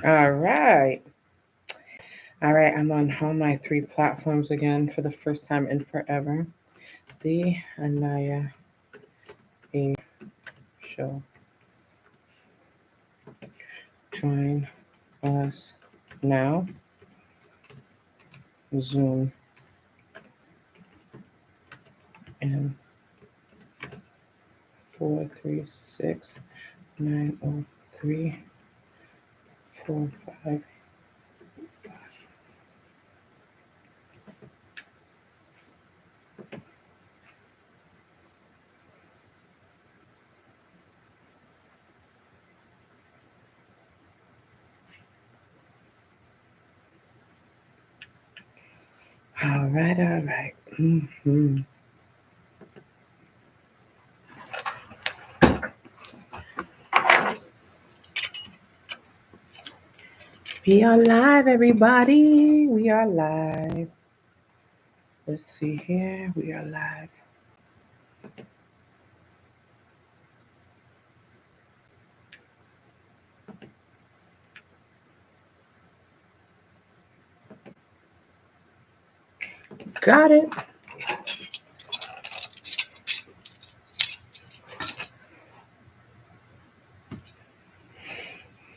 All right. All right. I'm on all my three platforms again for the first time in forever. The Anaya A Show. Join us now. Zoom in 436 903 45. All right. All right. We are live, everybody. We are live. Let's see here. We are live. Got it.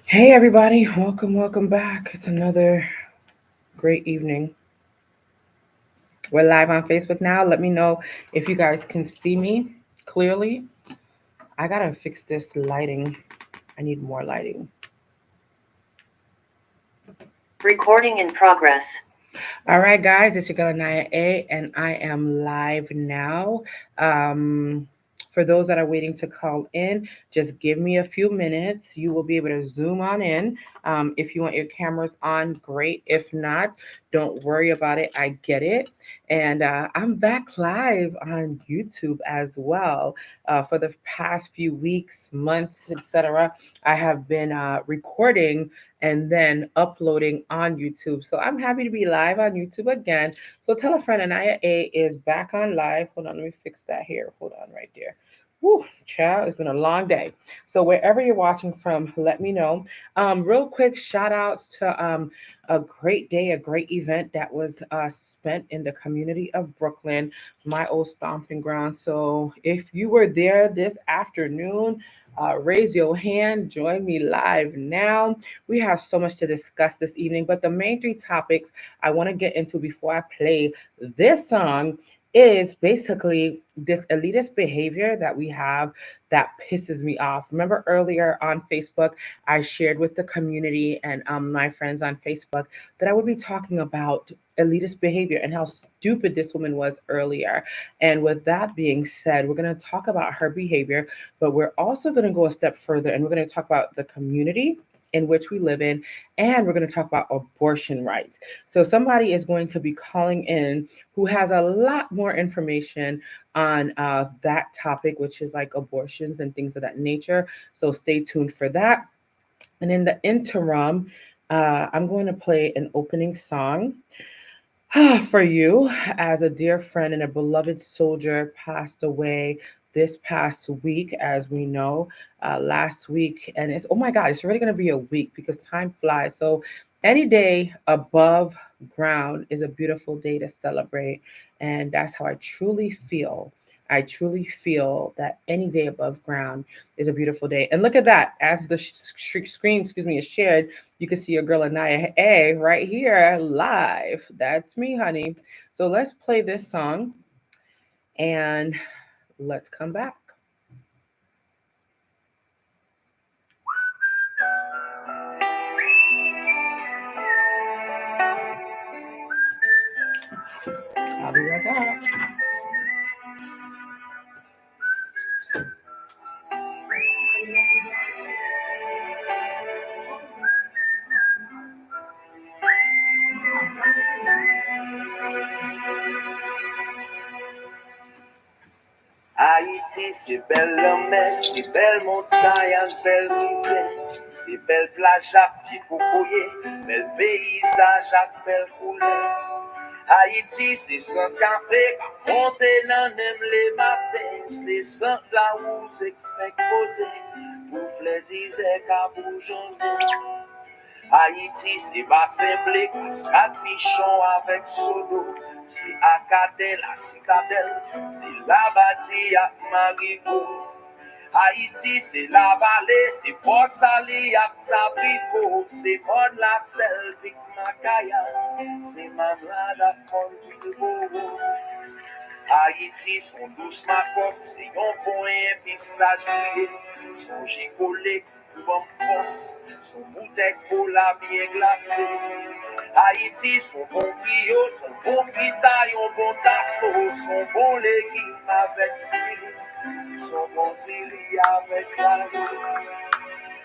Hey, everybody. Welcome, welcome back. It's another great evening. We're live on Facebook now. Let me know if you guys can see me clearly. I gotta fix this lighting. I need more lighting. Recording in progress. All right, guys, it's your girl Naya A, and I am live now. For those that are waiting to call in, just give me a few minutes. You will be able to zoom on in. If you want your cameras on, great. If not, don't worry about it. I get it. And I'm back live on YouTube as well. For the past few weeks, months, etc., I have been recording and then uploading on YouTube. So I'm happy to be live on YouTube again. So tell a friend, Anaya A is back on live. Hold on, let me fix that here. Hold on right there. Woo, child, it's been a long day. So wherever you're watching from, let me know. Real quick, shout outs to a great day, a great event that was spent in the community of Brooklyn, my old stomping ground. So if you were there this afternoon, raise your hand, join me live now. We have so much to discuss this evening, but the main three topics I want to get into before I play this song is basically this elitist behavior that we have that pisses me off. Remember earlier on Facebook, I shared with the community and my friends on Facebook that I would be talking about elitist behavior and how stupid this woman was earlier. And with that being said, we're going to talk about her behavior, but we're also going to go a step further and we're going to talk about the community in which we live in, and we're going to talk about abortion rights. So, somebody is going to be calling in who has a lot more information on that topic, which is like abortions and things of that nature. So, stay tuned for that. And in the interim, I'm going to play an opening song for you, as a dear friend and a beloved soldier passed away this past week, as we know, last week. And it's, oh my God, it's already going to be a week because time flies. So, any day above ground is a beautiful day to celebrate. And that's how I truly feel. I truly feel that any day above ground is a beautiful day. And look at that. As the screen, excuse me, is shared, you can see your girl Anaya A right here live. That's me, honey. So let's play this song and let's come back. I'll be right back. Haïti, c'est belle la mer, c'est belle montagne, belle rivière, c'est belle plage à pied cocoyer, bel paysage à belle couleur. Haïti, c'est sans café, monter dans même les matins, c'est sans la route, c'est fait poser, pour les disait qu'à bouger. Haïti, c'est Bassemblé, Cascade, Pichon avec Sodo. C'est Acadel, la citadelle, c'est la bâtie à Marigot. Haïti, c'est la vallée, c'est Port Salé, à Zapipo, c'est Bonne la Selle, Vic Macaya, c'est Mamlade à Pont-Bilbo. Haïti, son douce macos, c'est yon point pistache, son gigolet, bon force, son bouteille cola bien glacée. Haïti, son bon brio, son bon pita, yon bon tasso, son bon légume avec son bon tili avec la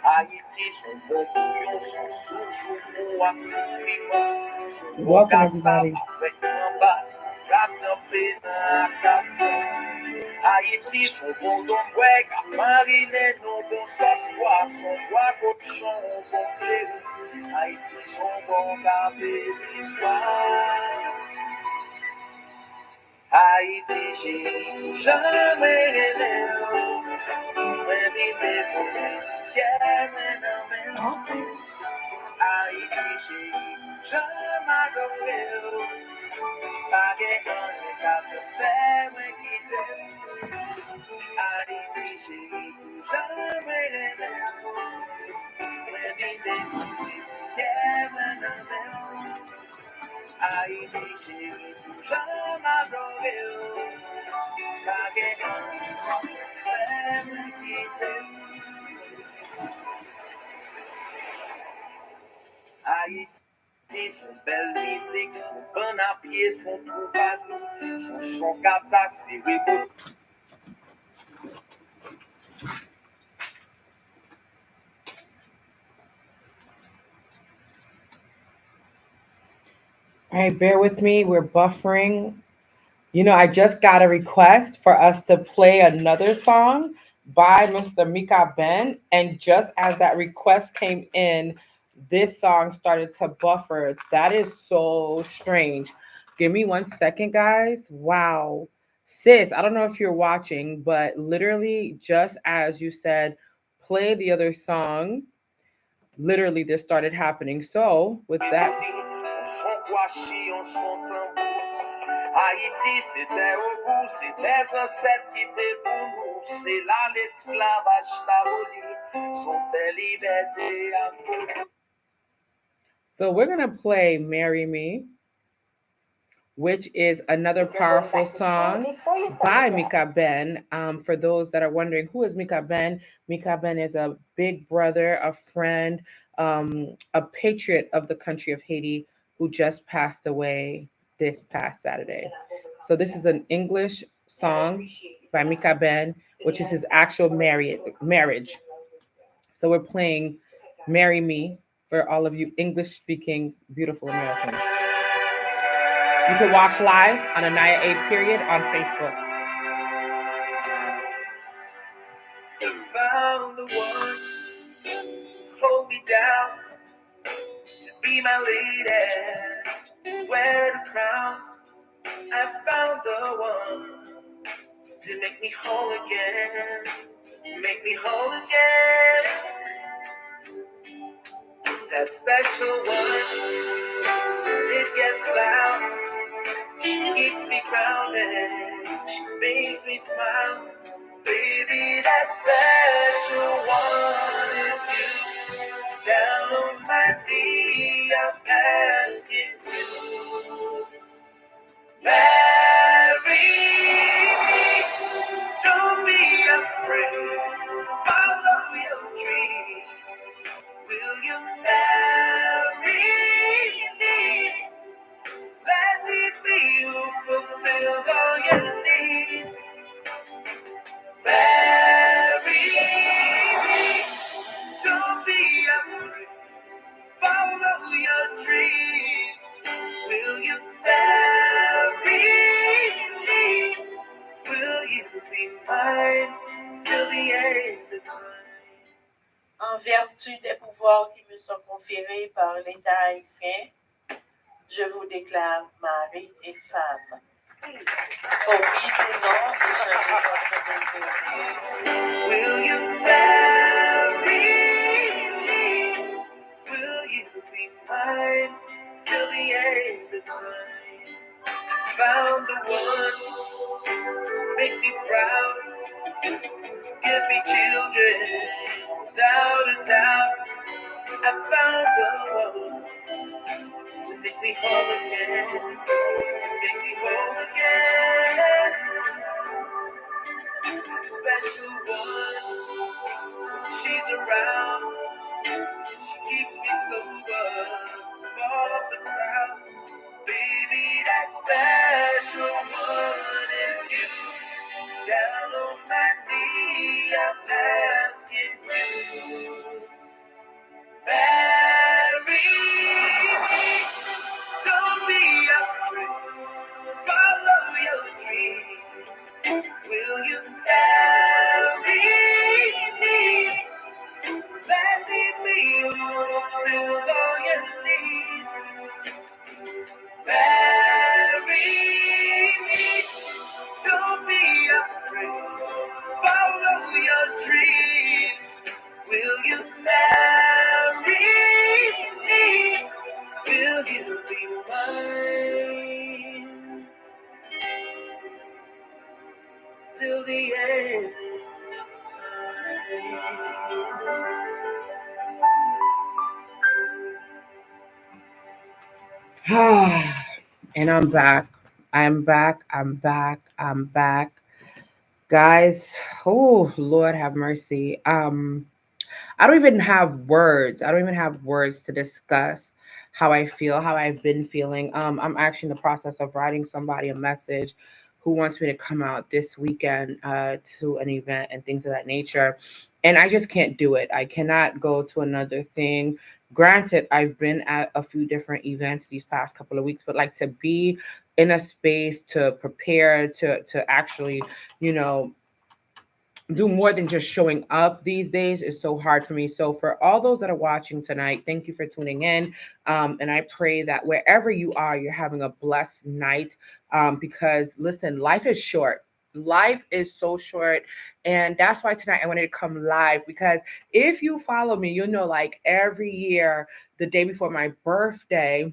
Haïti, son bon bouillon, son soujou, à piment, son bon Welcome, cassave everybody. avec un bas, rattrapé dans la casse. Haïti, son bon dombrec, à mariner, non bon sauce poisson, bois cochon, bon blé. Haïti, son bon café d'histoire. Haïti, j'ai jamais aimé. When we live for together, Haïti, j'ai jamais adoré. Pagué un café, mais qui t'aime. Haïti, j'ai jamais aimé. When we live for together, Haïti, j'ai jamais adoré. Pagué un café, mais qui t'aime. Haïti, son belle musique, son bon à pied, son troubadour, son son capable, c'est beau. All right, bear with me. We're buffering. You know, I just got a request for us to play another song by Mr. Mika Ben. And just as that request came in, this song started to buffer. That is so strange. Give me 1 second, guys. Wow. Sis, I don't know if you're watching, but literally, just as you said, play the other song, literally, this started happening. So, with that, Haïti, c'était au goût, c'est des ancêtres qui étaient pour nous. C'est là l'esclavage t'aboli, sont tes libertés à nous. so we're gonna play "Marry Me," which is another powerful song by Mika Ben. For those that are wondering, who is Mika Ben is a big brother, a friend, a patriot of the country of Haiti who just passed away this past Saturday. So this is an English song by Mika Ben, which is his actual marriage. So we're playing "Marry Me" for all of you English-speaking beautiful Americans. You can watch live on Anaya 8 period on Facebook. Found the one, hold me down, to be my lady, wear the crown. I found the one to make me whole again, make me whole again. That special one, it gets loud, keeps me grounded, makes me smile. Baby, that special one is you. Down on my knee, I'm asking you. Marry me, don't be afraid. Follow your dreams. Will you marry me? Let it be who fulfills all your needs. Marry me, don't be afraid. Follow your dreams. Will you marry me? Will you be mine till the end of time? En vertu des pouvoirs qui me sont conférés par l'État haïtien, je vous déclare mari et femme. Au oui ou non, échangez votre dévolu. Will you marry me? Will you end of time, I found the one to make me proud, to give me children without a doubt. I found the one to make me whole again, to make me whole again. That special one, she's around, she keeps me sober, above the crowd. Baby, that special one is you. Down on my knee, I'm asking you, marry me. Don't be afraid, follow your dreams. Will you marry me? Marry me who fulfills all your needs. Marry me, don't be afraid. Follow your dreams. Will you marry me? Will you be mine till the end of time? And I'm back. I'm back. I'm back. I'm back. Guys, oh Lord have mercy. I don't even have words. I don't even have words to discuss how I feel, how I've been feeling. I'm actually in the process of writing somebody a message who wants me to come out this weekend to an event and things of that nature. And I just can't do it. I cannot go to another thing. Granted, I've been at a few different events these past couple of weeks, but like to be in a space to prepare to actually, you know, do more than just showing up these days is so hard for me. So for all those that are watching tonight, thank you for tuning in. And I pray that wherever you are, you're having a blessed night. Because listen, life is short. Life is so short. And that's why tonight I wanted to come live because if you follow me, you know, like every year, the day before my birthday,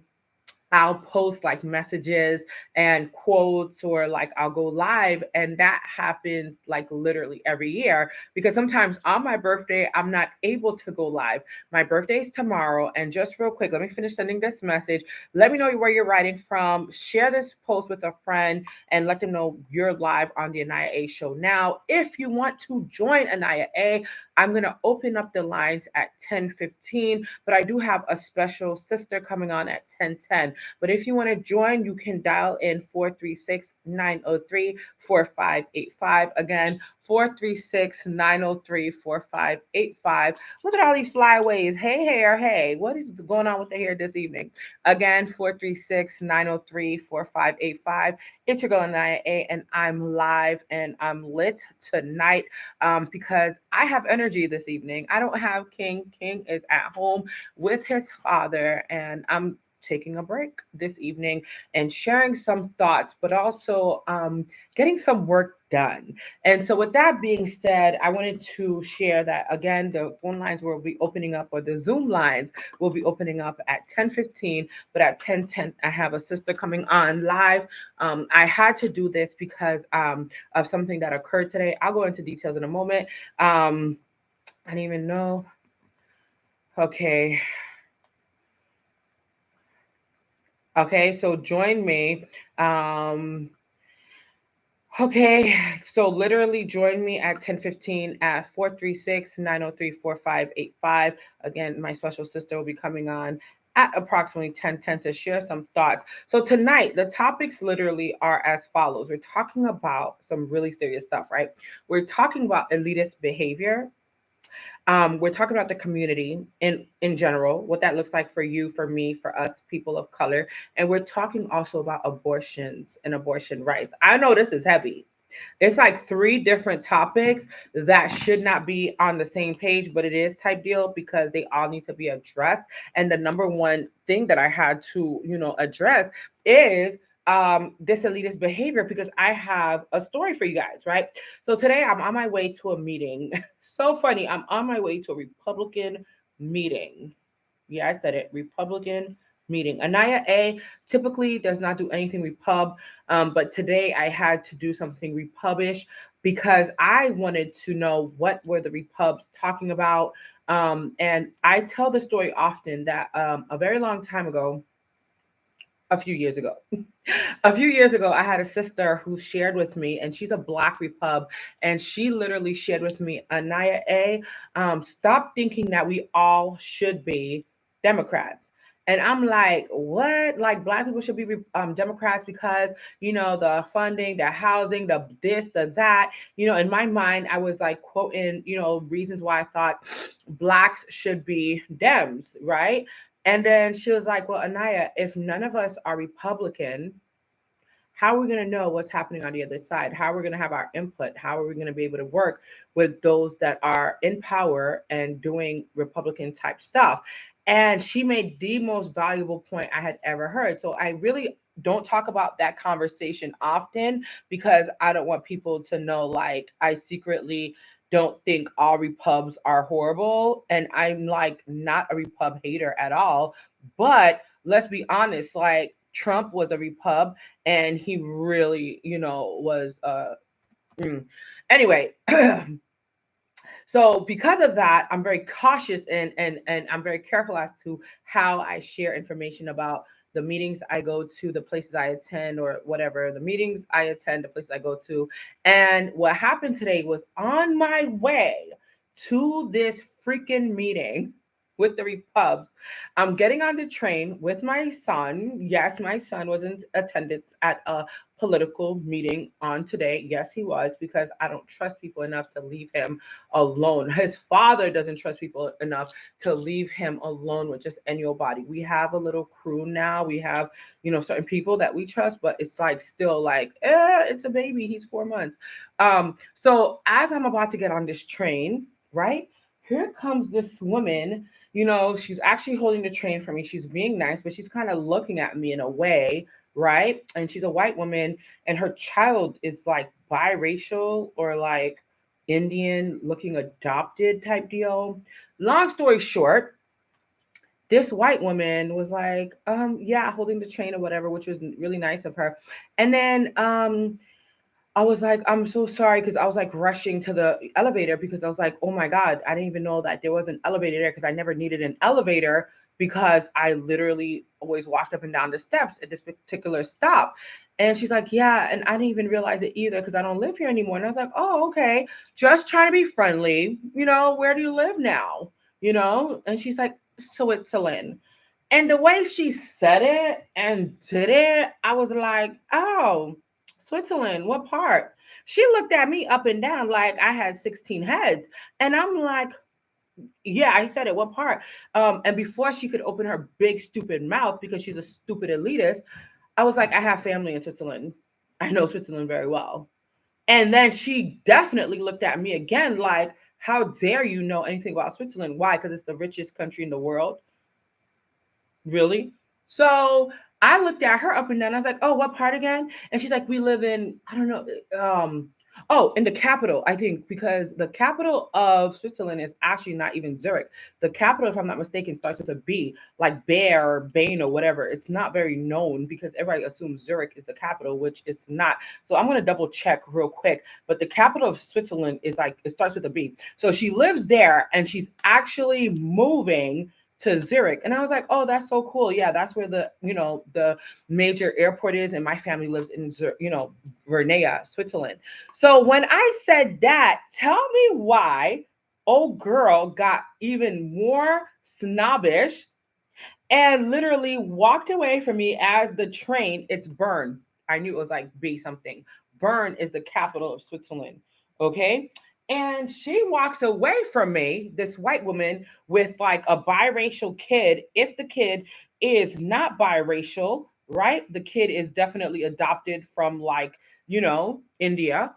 I'll post like messages and quotes or like I'll go live and that happens like literally every year because sometimes on my birthday I'm not able to go live. My birthday is tomorrow and just real quick, let me finish sending this message. Let me know where you're writing from. Share this post with a friend and let them know you're live on the Anaya A show. Now, if you want to join Anaya A, I'm going to open up the lines at 10:15, but I do have a special sister coming on at 10:10. But if you want to join, you can dial in 436-903-4585. Again, 436-903-4585. Look at all these flyaways. Hey, hair. Hey, what is going on with the hair this evening? Again, 436-903-4585. It's your girl, Naya A, and I'm live and I'm lit tonight because I have energy this evening. I don't have King. King is at home with his father, and I'm taking a break this evening and sharing some thoughts, but also getting some work done. And so, with that being said, I wanted to share that again, the phone lines will be opening up, or the Zoom lines will be opening up at 10:15. But at 10:10, I have a sister coming on live. I had to do this because of something that occurred today. I'll go into details in a moment. I didn't even know. Okay. Okay, so join me. Um, okay, so literally join me at 10:15 at 436-903-4585. Again, my special sister will be coming on at approximately 10:10 to share some thoughts. So tonight, the topics literally are as follows. We're talking about some really serious stuff, right? We're talking about elitist behavior. We're talking about the community in general, what that looks like for you, for me, for us, people of color, and we're talking also about abortions and abortion rights. I know this is heavy. It's like three different topics that should not be on the same page, but it is type deal because they all need to be addressed. And the number one thing that I had to, address is this elitist behavior because I have a story for you guys, right? So today I'm on my way to a meeting. So funny. I'm on my way to a Republican meeting. Yeah, I said it. Republican meeting. Anaya A typically does not do anything Repub, but today I had to do something Republish because I wanted to know what were the Repubs talking about. And I tell the story often that a very long time ago, a few years ago. A few years ago, I had a sister who shared with me, and she's a Black Repub, and she literally shared with me, Anaya A, stop thinking that we all should be Democrats. And I'm like, what? Like Black people should be Democrats because the funding, the housing, the this, the that. In my mind, I was like quoting reasons why I thought Blacks should be Dems, right? And then she was like, well, Anaya, if none of us are Republican, how are we going to know what's happening on the other side? How are we going to have our input? How are we going to be able to work with those that are in power and doing Republican type stuff? And she made the most valuable point I had ever heard. So I really don't talk about that conversation often because I don't want people to know like I secretly don't think all Repubs are horrible. And I'm like not a Repub hater at all. But let's be honest, like Trump was a Repub and he really, was mm. Anyway, so because of that, I'm very cautious and I'm very careful as to how I share information about the meetings I go to, the places I attend, or whatever the meetings I attend, the places I go to. And what happened today was on my way to this freaking meeting with the Repubs. I'm getting on the train with my son. Yes, my son was in attendance at a political meeting on today. Yes, he was, because I don't trust people enough to leave him alone. His father doesn't trust people enough to leave him alone with just any old body. We have a little crew now. We have, certain people that we trust, but it's like still like, it's a baby. He's 4 months. So as I'm about to get on this train, right? Here comes this woman. She's actually holding the train for me. She's being nice, but she's kind of looking at me in a way, right? And she's a white woman, and her child is like biracial or like Indian looking adopted type deal. Long story short, this white woman was like, yeah, holding the train or whatever, which was really nice of her. And then I was like, I'm so sorry because I was like rushing to the elevator because I was like, oh my God, I didn't even know that there was an elevator there because I never needed an elevator because I literally always walked up and down the steps at this particular stop. And she's like, yeah, and I didn't even realize it either because I don't live here anymore. And I was like, oh, okay, just trying to be friendly. Where do you live now? And she's like, Switzerland. And the way she said it and did it, I was like, oh, Switzerland, what part? She looked at me up and down like I had 16 heads. And I'm like, yeah, I said it. What part? And before she could open her big, stupid mouth because she's a stupid elitist, I was like, I have family in Switzerland. I know Switzerland very well. And then she definitely looked at me again like, how dare you know anything about Switzerland? Why? Because it's the richest country in the world. Really? So I looked at her up and down. I was like, oh, what part again? And she's like, we live in, I don't know, in the capital, I think, because the capital of Switzerland is actually not even Zurich. The capital, if I'm not mistaken, starts with a B, like Bear or Bane or whatever. It's not very known because everybody assumes Zurich is the capital, which it's not. So I'm going to double check real quick. But the capital of Switzerland is like, it starts with a B. So she lives there and she's actually moving to Zurich. And I was like, oh, that's so cool. Yeah, that's where the major airport is. And my family lives in, Vernea, Switzerland. So when I said that, tell me why old girl got even more snobbish and literally walked away from me as the train, it's Bern. I knew it was like B something. Bern is the capital of Switzerland. Okay. And she walks away from me, this white woman, with like a biracial kid. If the kid is not biracial, right? The kid is definitely adopted from like, India.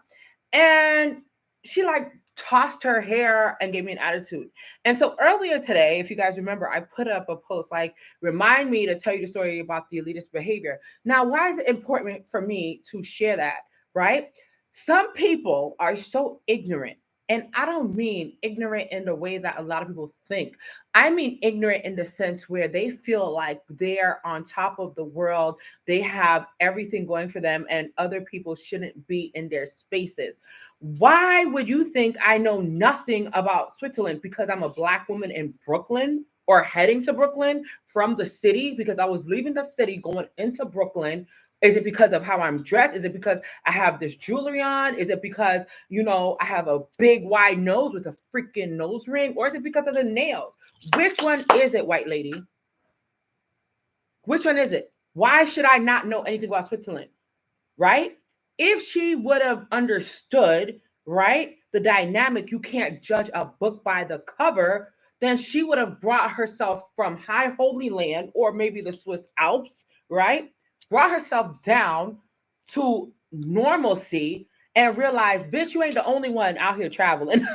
And she like tossed her hair and gave me an attitude. And so earlier today, if you guys remember, I put up a post like, remind me to tell you the story about the elitist behavior. Now, why is it important for me to share that, right? Some people are so ignorant And I don't mean ignorant in the way that a lot of people think. I mean ignorant in the sense where they feel like they're on top of the world, they have everything going for them, and other people shouldn't be in their spaces. Why would you think I know nothing about Switzerland? Because I'm a black woman in Brooklyn or heading to Brooklyn from the city because I was leaving the city going into Brooklyn. Is it because of how I'm dressed? Is it because I have this jewelry on? Is it because, I have a big wide nose with a freaking nose ring? Or is it because of the nails? Which one is it, white lady? Which one is it? Why should I not know anything about Switzerland? Right? If she would have understood, right, the dynamic, you can't judge a book by the cover, then she would have brought herself from High Holy Land or maybe the Swiss Alps, right? Brought herself down to normalcy and realized, bitch, you ain't the only one out here traveling,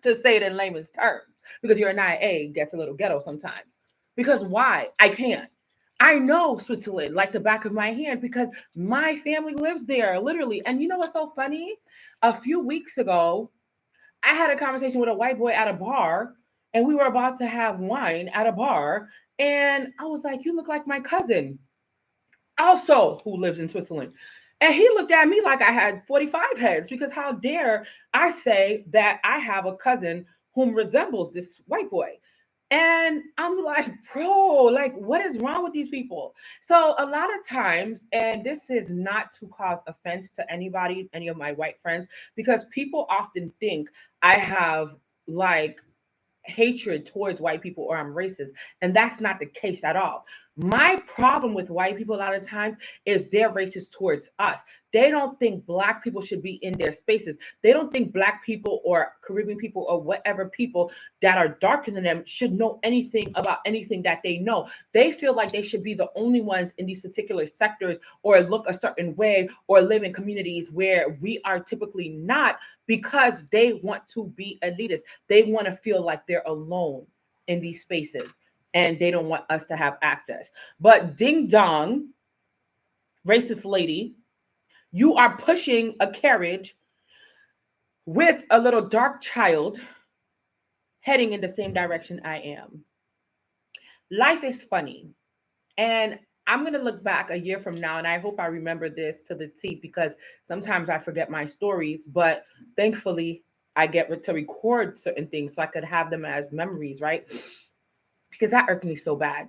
to say it in layman's terms, because you're an IA gets a little ghetto sometimes. Because why? I can't. I know Switzerland like the back of my hand because my family lives there, literally. And you know what's so funny? A few weeks ago, I had a conversation with a white boy at a bar, and we were about to have wine at a bar. And I was like, "You look like my cousin, also who lives in Switzerland." And he looked at me like I had 45 heads because how dare I say that I have a cousin whom resembles this white boy? And I'm like, bro, like, what is wrong with these people? So, a lot of times, and this is not to cause offense to anybody, any of my white friends, because people often think I have like hatred towards white people or I'm racist. And that's not the case at all. My problem with white people a lot of times is they're racist towards us. They don't think black people should be in their spaces. They don't think black people or Caribbean people or whatever people that are darker than them should know anything about anything that they know. They feel like they should be the only ones in these particular sectors or look a certain way or live in communities where we are typically not because they want to be elitist. They want to feel like they're alone in these spaces and they don't want us to have access. But ding dong, racist lady, you are pushing a carriage with a little dark child heading in the same direction I am. Life is funny. And I'm going to look back a year from now and I hope I remember this to the T because sometimes I forget my stories, but thankfully I get to record certain things so I could have them as memories, right? Because that irked me so bad.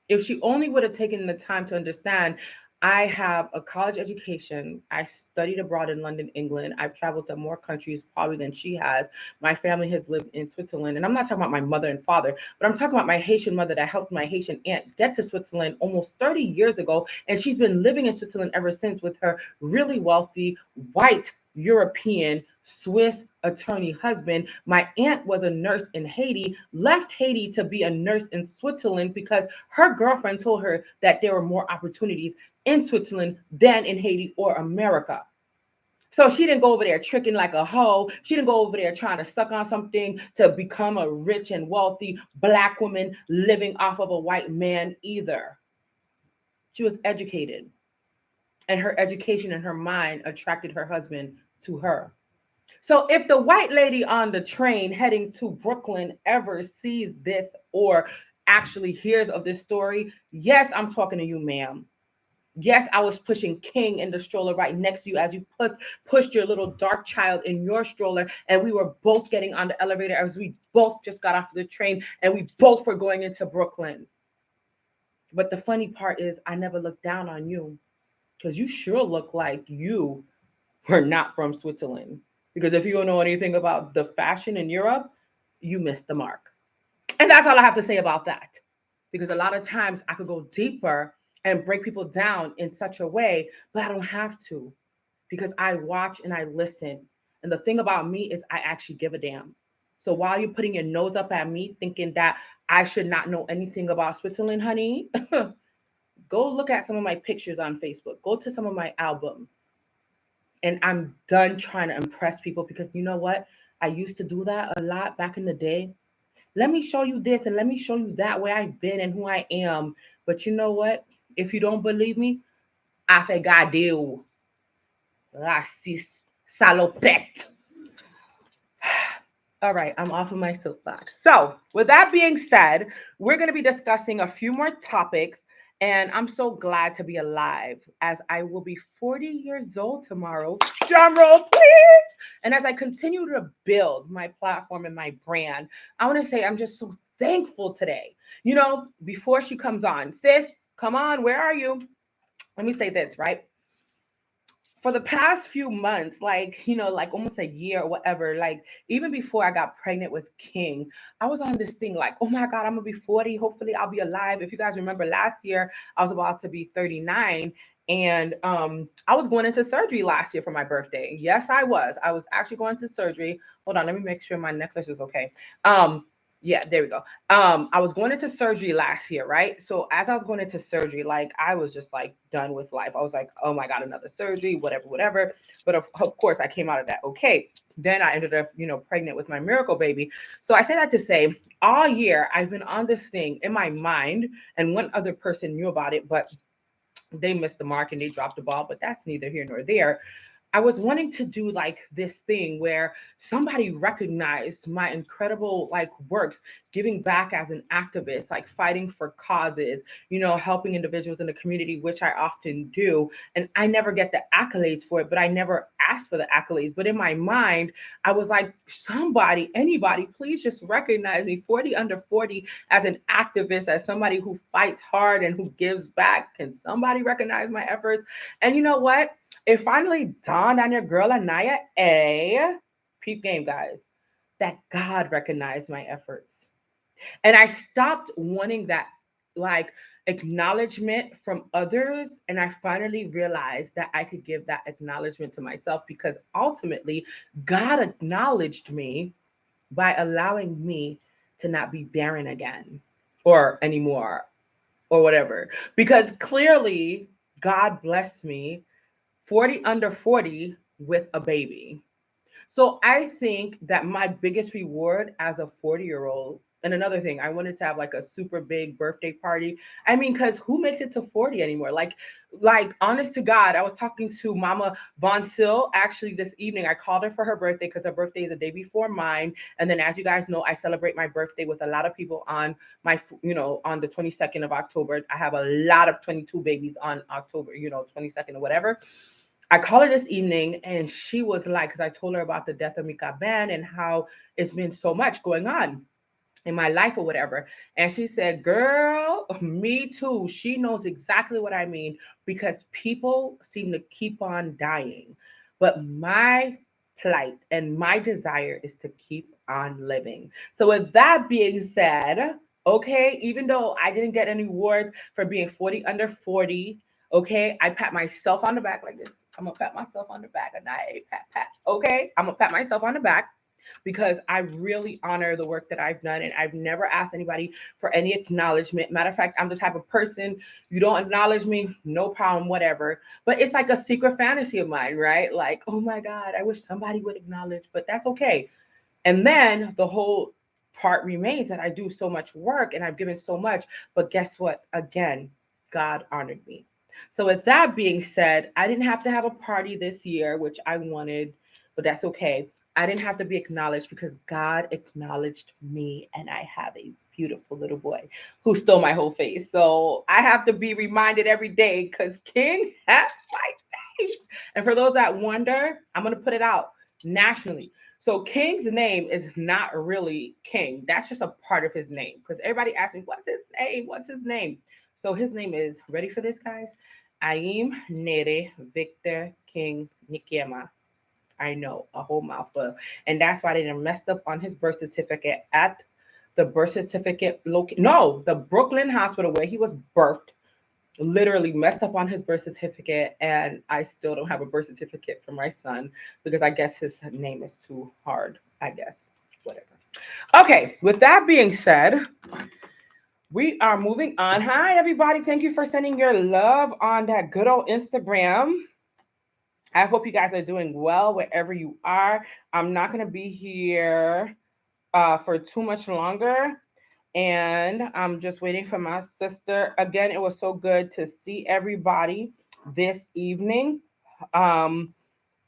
If she only would have taken the time to understand, I have a college education. I studied abroad in London, England. I've traveled to more countries probably than she has. My family has lived in Switzerland. And I'm not talking about my mother and father, but I'm talking about my Haitian mother that helped my Haitian aunt get to Switzerland almost 30 years ago. And she's been living in Switzerland ever since with her really wealthy, white, European, Swiss attorney husband. My aunt was a nurse in Haiti, left Haiti to be a nurse in Switzerland because her girlfriend told her that there were more opportunities in Switzerland than in Haiti or America. So she didn't go over there tricking like a hoe. She didn't go over there trying to suck on something to become a rich and wealthy black woman living off of a white man either. She was educated, and her education and her mind attracted her husband to her. So if the white lady on the train heading to Brooklyn ever sees this or actually hears of this story, yes, I'm talking to you, ma'am. Yes, I was pushing King in the stroller right next to you as you pushed your little dark child in your stroller, and we were both getting on the elevator as we both just got off the train, and we both were going into Brooklyn. But the funny part is, I never looked down on you because you sure look like you were not from Switzerland. Because if you don't know anything about the fashion in Europe, you missed the mark. And that's all I have to say about that. Because a lot of times I could go deeper and break people down in such a way, but I don't have to because I watch and I listen. And the thing about me is I actually give a damn. So while you're putting your nose up at me thinking that I should not know anything about Switzerland, honey, go look at some of my pictures on Facebook. Go to some of my albums. And I'm done trying to impress people because you know what? I used to do that a lot back in the day. Let me show you this and let me show you that where I've been and who I am. But you know what? If you don't believe me, I fait garder raciste salopette. All right, I'm off of my soapbox. So, with that being said, we're going to be discussing a few more topics, and I'm so glad to be alive as I will be 40 years old tomorrow. Drum roll, please. And as I continue to build my platform and my brand, I want to say I'm just so thankful today. Before she comes on, sis, come on, where are you? Let me say this, right? For the past few months, like almost a year or whatever, like even before I got pregnant with King, I was on this thing like, oh my God, I'm gonna be 40. Hopefully I'll be alive. If you guys remember last year, I was about to be 39. And I was going into surgery last year for my birthday. Yes, I was. I was actually going to surgery. Hold on, let me make sure my necklace is okay. Um, yeah, there we go. I was going into surgery last year, right? So as I was going into surgery, like I was just like done with life. I was like, oh my God, another surgery, whatever, whatever. But of course I came out of that okay. Then I ended up, pregnant with my miracle baby. So I say that to say all year I've been on this thing in my mind, and one other person knew about it, but they missed the mark and they dropped the ball, but that's neither here nor there. I was wanting to do like this thing where somebody recognized my incredible like works, giving back as an activist, like fighting for causes, helping individuals in the community, which I often do. And I never get the accolades for it, but I never asked for the accolades. But in my mind, I was like, somebody, anybody, please just recognize me 40 under 40 as an activist, as somebody who fights hard and who gives back. Can somebody recognize my efforts? And you know what? It finally dawned on your girl Anaya A. Peep game, guys, that God recognized my efforts. And I stopped wanting that like acknowledgement from others. And I finally realized that I could give that acknowledgement to myself because ultimately God acknowledged me by allowing me to not be barren again or anymore or whatever. Because clearly God blessed me 40 under 40 with a baby. So I think that my biggest reward as a 40-year-old, and another thing, I wanted to have like a super big birthday party. I mean, because who makes it to 40 anymore? Like honest to God, I was talking to Mama Von Sil actually this evening. I called her for her birthday because her birthday is the day before mine. And then as you guys know, I celebrate my birthday with a lot of people on on the 22nd of October. I have a lot of 22 babies on October, 22nd or whatever. I called her this evening and she was like, because I told her about the death of Mika Ben and how it's been so much going on in my life or whatever. And she said, girl, me too. She knows exactly what I mean because people seem to keep on dying. But my plight and my desire is to keep on living. So, with that being said, okay, even though I didn't get any awards for being 40 under 40, okay, I pat myself on the back like this. I'm gonna pat myself on the back and I pat pat. Okay, I'm gonna pat myself on the back because I really honor the work that I've done and I've never asked anybody for any acknowledgement. Matter of fact, I'm the type of person, you don't acknowledge me, no problem, whatever. But it's like a secret fantasy of mine, right? Like, oh my God, I wish somebody would acknowledge, but that's okay. And then the whole part remains that I do so much work and I've given so much. But guess what? Again, God honored me. So, with that being said, I didn't have to have a party this year, which I wanted, but that's okay. I didn't have to be acknowledged because God acknowledged me, and I have a beautiful little boy who stole my whole face. So, I have to be reminded every day because King has my face. And for those that wonder, I'm going to put it out nationally. So King's name is not really King. That's just a part of his name. Because everybody asks me, what's his name? What's his name? So his name is, ready for this, guys? Aim Nere Victor King Nikiema. I know, a whole mouthful. And that's why they done messed up on his birth certificate at the birth certificate no, the Brooklyn hospital where he was birthed literally messed up on his birth certificate, and I still don't have a birth certificate for my son because I guess his name is too hard. I guess. Whatever. Okay, with that being said, we are moving on. Hi, everybody. Thank you for sending your love on that good old Instagram. I hope you guys are doing well wherever you are. I'm not going to be here for too much longer. And I'm just waiting for my sister. Again, it was so good to see everybody this evening. Um,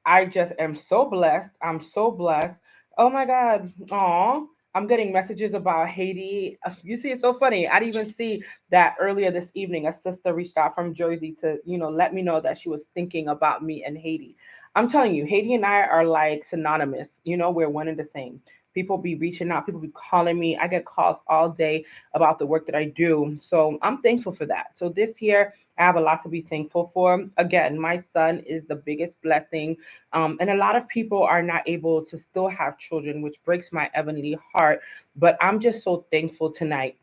I just am so blessed. I'm so blessed. Oh my God. Aw. I'm getting messages about Haiti. You see, it's so funny. I didn't even see that earlier this evening. A sister reached out from Jersey to, let me know that she was thinking about me and Haiti. I'm telling you, Haiti and I are like synonymous. We're one and the same. People be reaching out, people be calling me. I get calls all day about the work that I do. So I'm thankful for that. So this year, I have a lot to be thankful for. Again, my son is the biggest blessing, and a lot of people are not able to still have children, which breaks my heavenly heart. But I'm just so thankful tonight.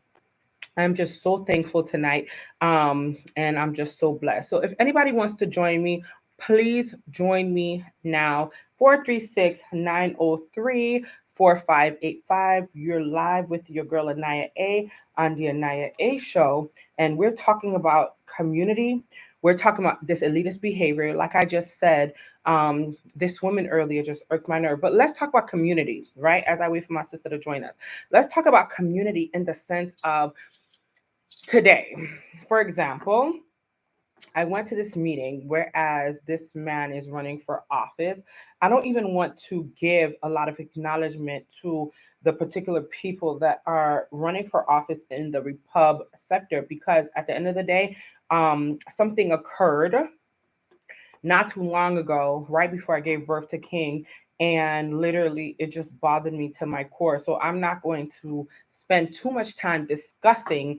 I'm just so thankful tonight. And I'm just so blessed. So if anybody wants to join me, please join me now. 436-903-4585. You're live with your girl Anaya A on the Anaya A show. And we're talking about community. We're talking about this elitist behavior. Like I just said, this woman earlier just irked my nerve. But let's talk about community, right? As I wait for my sister to join us. Let's talk about community in the sense of today. For example, I went to this meeting, whereas this man is running for office. I don't even want to give a lot of acknowledgement to the particular people that are running for office in the Repub sector, because at the end of the day, something occurred not too long ago, right before I gave birth to King, and literally it just bothered me to my core. So I'm not going to spend too much time discussing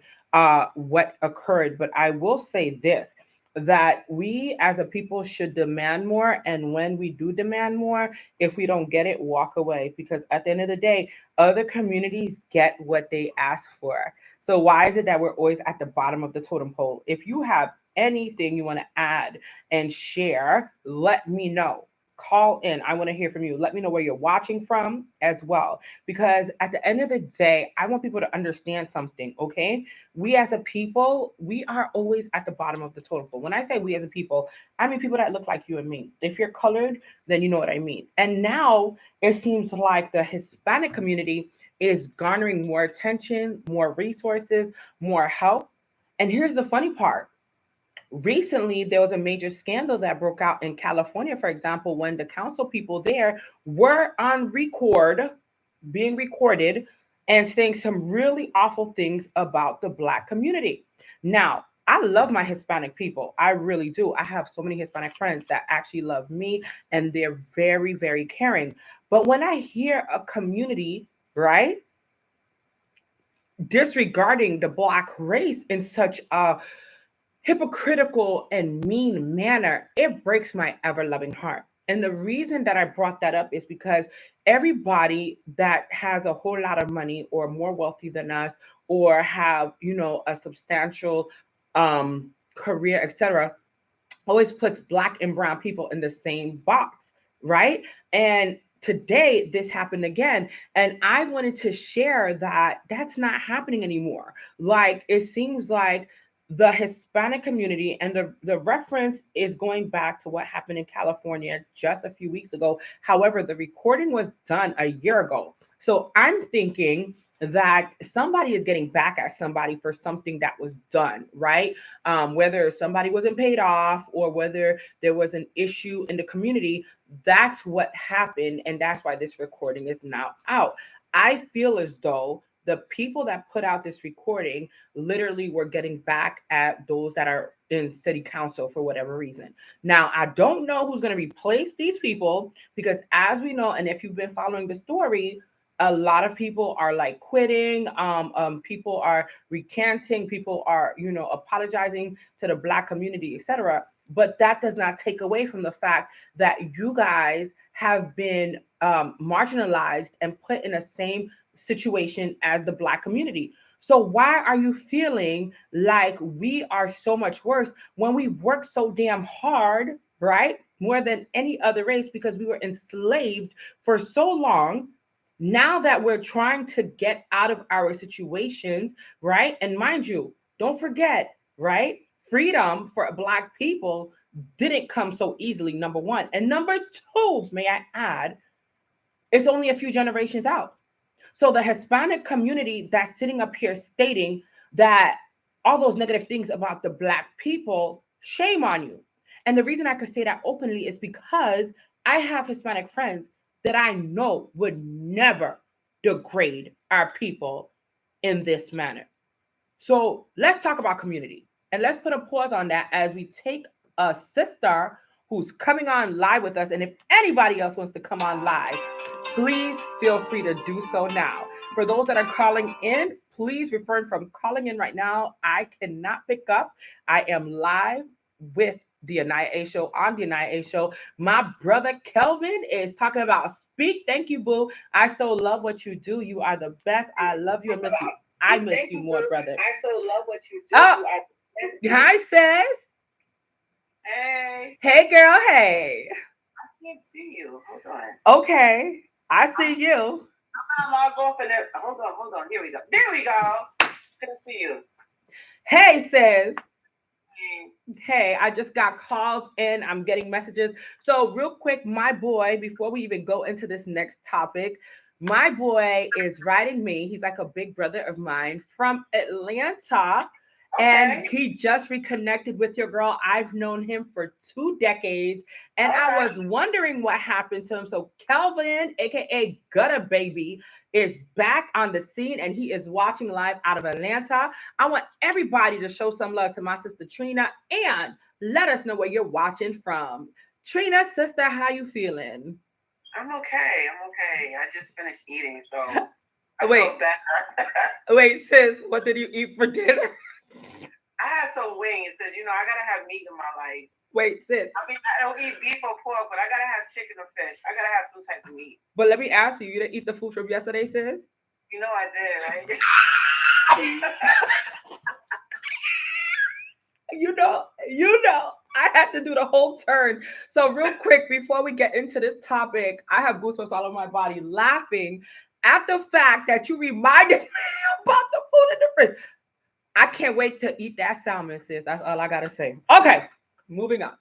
what occurred, but I will say this, that we as a people should demand more, and when we do demand more, if we don't get it, walk away, because at the end of the day, other communities get what they ask for. So why is it that we're always at the bottom of the totem pole? If you have anything you want to add and share, let me know. Call in. I want to hear from you. Let me know where you're watching from as well. Because at the end of the day, I want people to understand something, okay? We as a people, we are always at the bottom of the totem pole. When I say we as a people, I mean people that look like you and me. If you're colored, then you know what I mean. And now it seems like the Hispanic community is garnering more attention, more resources, more help. And here's the funny part, recently there was a major scandal that broke out in California, for example, when the council people there were on record, being recorded, and saying some really awful things about the Black community. Now, I love my Hispanic people. I really do. I have so many Hispanic friends that actually love me, and they're very, very caring. But when I hear a community, right, disregarding the Black race in such a hypocritical and mean manner, it breaks my ever loving heart. And the reason that I brought that up is because everybody that has a whole lot of money or more wealthy than us, or have, a substantial career, etc., always puts Black and brown people in the same box, right? And today this happened again, and I wanted to share that that's not happening anymore. Like, it seems like the Hispanic community, and the reference is going back to what happened in California just a few weeks ago. However, the recording was done a year ago. So I'm thinking that somebody is getting back at somebody for something that was done, right? Whether somebody wasn't paid off or whether there was an issue in the community, that's what happened. And that's why this recording is now out. I feel as though the people that put out this recording literally were getting back at those that are in city council for whatever reason. Now, I don't know who's going to replace these people, because as we know, and if you've been following the story, a lot of people are like quitting. People are recanting. People are, apologizing to the Black community, etc. But that does not take away from the fact that you guys have been marginalized and put in the same situation as the Black community. So why are you feeling like we are so much worse when we work so damn hard, right? More than any other race, because we were enslaved for so long. Now that we're trying to get out of our situations, right? And mind you, don't forget, right? Freedom for Black people didn't come so easily, number one. And number two, may I add, it's only a few generations out. So the Hispanic community that's sitting up here stating that all those negative things about the Black people, shame on you. And the reason I could say that openly is because I have Hispanic friends, that I know would never degrade our people in this manner. So let's talk about community. And let's put a pause on that as we take a sister who's coming on live with us. And if anybody else wants to come on live, please feel free to do so now. For those that are calling in, please refrain from calling in right now. I cannot pick up. I am live with the Anaya A Show on the Anaya A Show. My brother Kelvin is talking about speak. Thank you, boo. I so love what you do. You are the best. I love you and miss you. I miss you more, brother. I so love what you do. Oh, hi, sis. Hey, Hey, girl. Hey. I can't see you. Hold on. Okay. I see you. I'm gonna log off and then hold on. Here we go. There we go. Couldn't see you. Hey, sis. Hey. Hey, I just got calls in. I'm getting messages. So, real quick, my boy, before we even go into this next topic, my boy is writing me. He's like a big brother of mine from Atlanta. And Okay. he just reconnected with your girl. I've known him for 2 decades. And I was wondering what happened to him. So, Kelvin, aka Gutter Baby, is back on the scene and he is watching live out of Atlanta. I want everybody to show some love to my sister Trina and let us know where you're watching from. Trina, sister, how you feeling? I'm okay. I just finished eating, so I Wait. feel better. Wait, sis, what did you eat for dinner? I had some wings because I gotta have meat in my life. Wait, sis. I mean, I don't eat beef or pork, but I gotta have chicken or fish. I gotta have some type of meat. But let me ask you, you didn't eat the food from yesterday, sis? You know I did, right? you know, I had to do the whole turn. So real quick, before we get into this topic, I have goosebumps all over my body laughing at the fact that you reminded me about the food in the fridge. I can't wait to eat that salmon, sis. That's all I gotta say. Okay, moving on.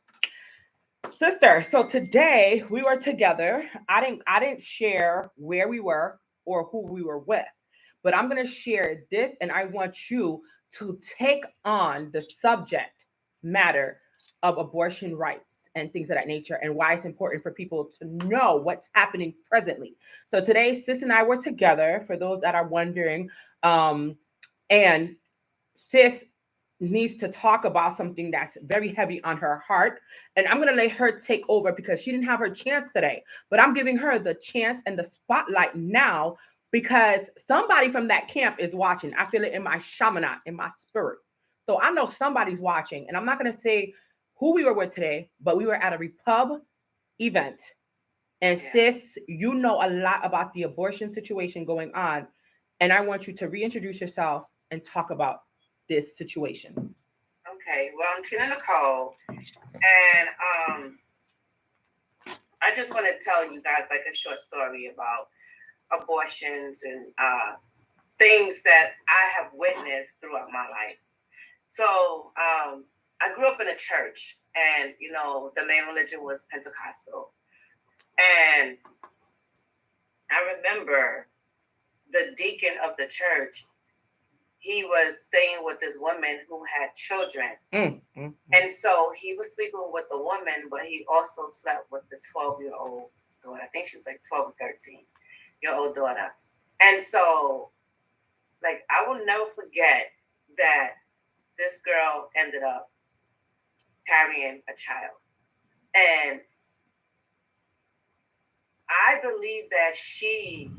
Sister, so today we were together. I didn't share where we were or who we were with, but I'm gonna share this and I want you to take on the subject matter of abortion rights and things of that nature and why it's important for people to know what's happening presently. So today, sis and I were together, for those that are wondering. And sis needs to talk about something that's very heavy on her heart. And I'm going to let her take over because she didn't have her chance today. But I'm giving her the chance and the spotlight now because somebody from that camp is watching. I feel it in my shamanat, in my spirit. So I know somebody's watching. And I'm not going to say who we were with today, but we were at a Repub event. And sis, you know a lot about the abortion situation going on. And I want you to reintroduce yourself and talk about this situation. Okay, well, I'm Trina Nicole, and I just want to tell you guys like a short story about abortions and things that I have witnessed throughout my life. So I grew up in a church, and the main religion was Pentecostal, and I remember the deacon of the church. He was staying with this woman who had children. And so he was sleeping with the woman, but he also slept with the 12-year-old daughter. I think she was like 12 or 13-year-old daughter. And so, like, I will never forget that this girl ended up carrying a child. And I believe that she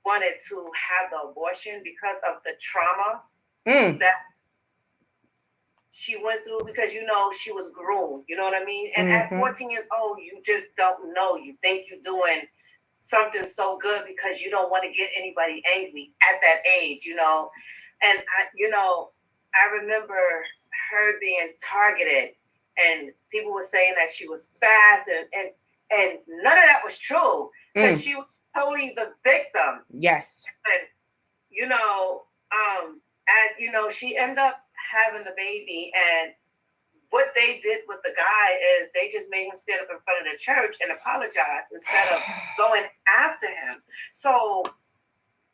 wanted to have the abortion because of the trauma that she went through, because she was groomed, you know what I mean? And at 14 years old, you just don't know. You think you're doing something so good because you don't want to get anybody angry at that age, And I remember her being targeted, and people were saying that she was fast, and none of that was true. Because she was totally the victim. Yes. And, she ended up having the baby. And what they did with the guy is they just made him sit up in front of the church and apologize instead of going after him. So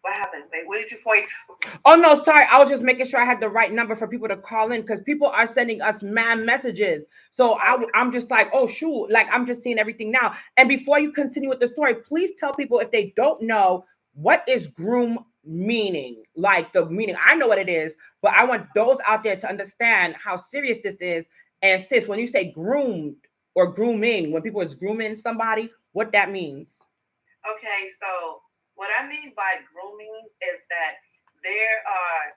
What happened? Wait, where did you point to? Oh no, sorry. I was just making sure I had the right number for people to call in because people are sending us mad messages. So I'm just like, oh shoot, like I'm just seeing everything now. And before you continue with the story, please tell people if they don't know what is groom meaning, like the meaning. I know what it is, but I want those out there to understand how serious this is. And sis, when you say groomed or grooming, when people is grooming somebody, what that means. Okay, so what I mean by grooming is that there are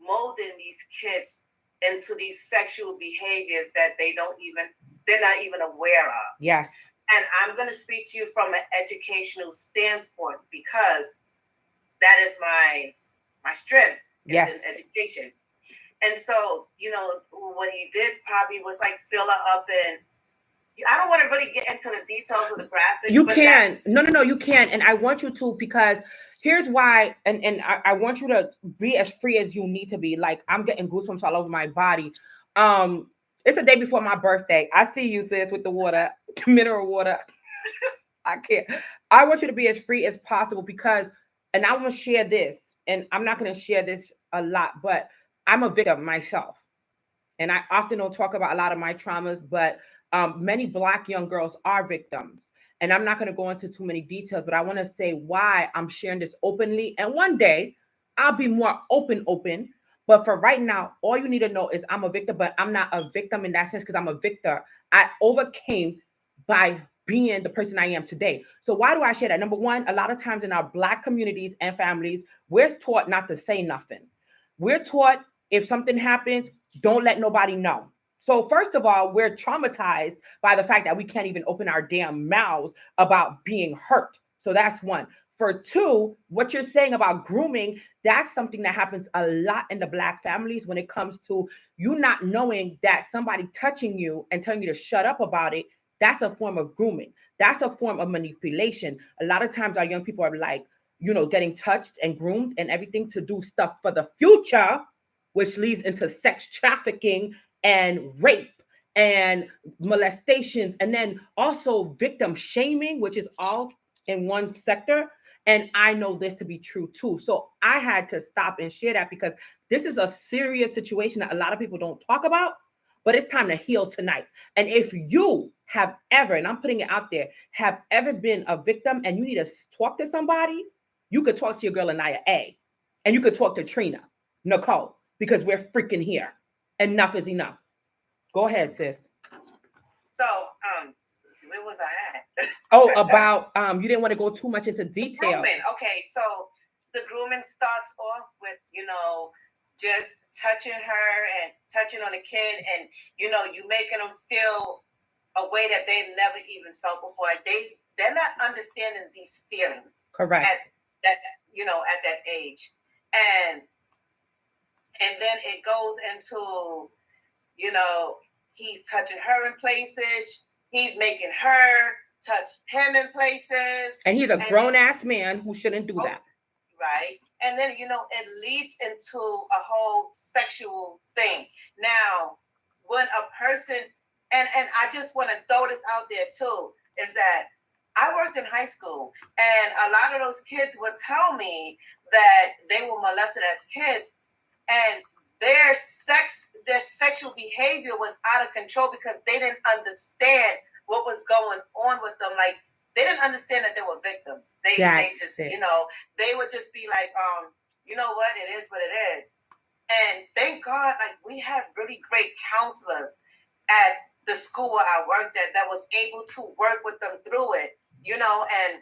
molding these kids into these sexual behaviors that they're not even aware of. Yes. And I'm going to speak to you from an educational standpoint because that is my strength Yes. is in education. And so, what he did probably was like fill her up and I don't want to really get into the details of the graphic. You can. No, you can. And I want you to because here's why. And I want you to be as free as you need to be. Like I'm getting goosebumps all over my body. It's a day before my birthday. I see you, sis, with the water, mineral water. I can't. I want you to be as free as possible because, and I want to share this, and I'm not going to share this a lot, but I'm a victim myself. And I often don't talk about a lot of my traumas, but many Black young girls are victims. And I'm not going to go into too many details, but I want to say why I'm sharing this openly. And one day I'll be more open. But for right now, all you need to know is I'm a victim, but I'm not a victim in that sense because I'm a victor. I overcame by being the person I am today. So why do I share that? Number one, a lot of times in our Black communities and families, we're taught not to say nothing. We're taught if something happens, don't let nobody know. So, first of all, we're traumatized by the fact that we can't even open our damn mouths about being hurt. So, that's one. For two, what you're saying about grooming, that's something that happens a lot in the Black families when it comes to you not knowing that somebody touching you and telling you to shut up about it. That's a form of grooming. That's a form of manipulation. A lot of times, our young people are like, getting touched and groomed and everything to do stuff for the future, which leads into sex trafficking and rape and molestations, and then also victim shaming, which is all in one sector. And I know this to be true too. So I had to stop and share that because this is a serious situation that a lot of people don't talk about, but it's time to heal tonight. And if you have ever, and I'm putting it out there, have ever been a victim and you need to talk to somebody, you could talk to your girl Anaya A. And you could talk to Trina, Nicole, because we're freaking here. Enough is enough. Go ahead, sis. So, where was I at? Oh, about you didn't want to go too much into detail. Grooming. Okay, so the grooming starts off with, just touching her and touching on the kid and, you making them feel a way that they've never even felt before. Like they're not understanding these feelings. Correct. At that age. And then it goes into, he's touching her in places, he's making her touch him in places. And he's a grown-ass man who shouldn't do that. Right. And then, it leads into a whole sexual thing. Now, when a person, and I just want to throw this out there too, is that I worked in high school and a lot of those kids would tell me that they were molested as kids and their sexual behavior was out of control because they didn't understand what was going on with them. Like they didn't understand that they were victims. They just, they would just be like, you know what, it is what it is. And thank God, like we have really great counselors at the school where I worked at that was able to work with them through it, and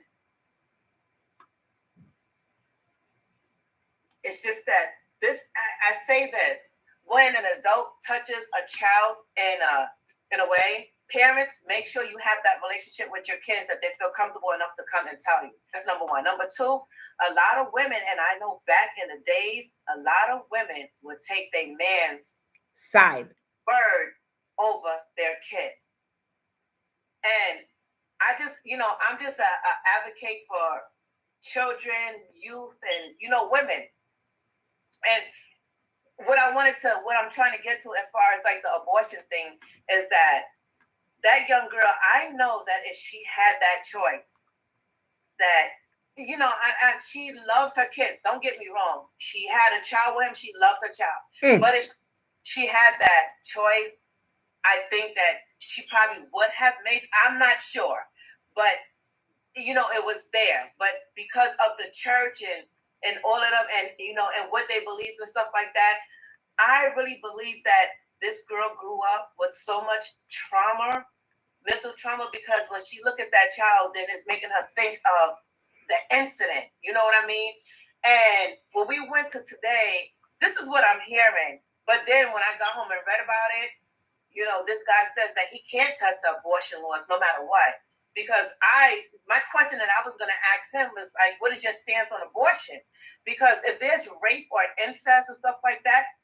it's just that I say this, when an adult touches a child in a way, parents, make sure you have that relationship with your kids that they feel comfortable enough to come and tell you. That's number one. Number two, a lot of women, and I know back in the days, a lot of women would take their man's side bird over their kids. And I just, I'm just a advocate for children, youth, and, women. And what I'm trying to get to as far as like the abortion thing is that young girl, I know that if she had that choice, that you know, and she loves her kids. Don't get me wrong. She had a child with him. She loves her child. But if she had that choice, I think that she probably would have made. I'm not sure, but you know, it was there. But because of the church and all of them, and you know, and what they believed and stuff like that, I really believe that this girl grew up with so much trauma, mental trauma, because when she looked at that child, then it's making her think of the incident. You know what I mean? And when we went to today, this is what I'm hearing. But then when I got home and read about it, you know, this guy says that he can't touch the abortion laws no matter what. Because my question that I was going to ask him was like, what is your stance on abortion? Because if there's rape or incest and stuff like that,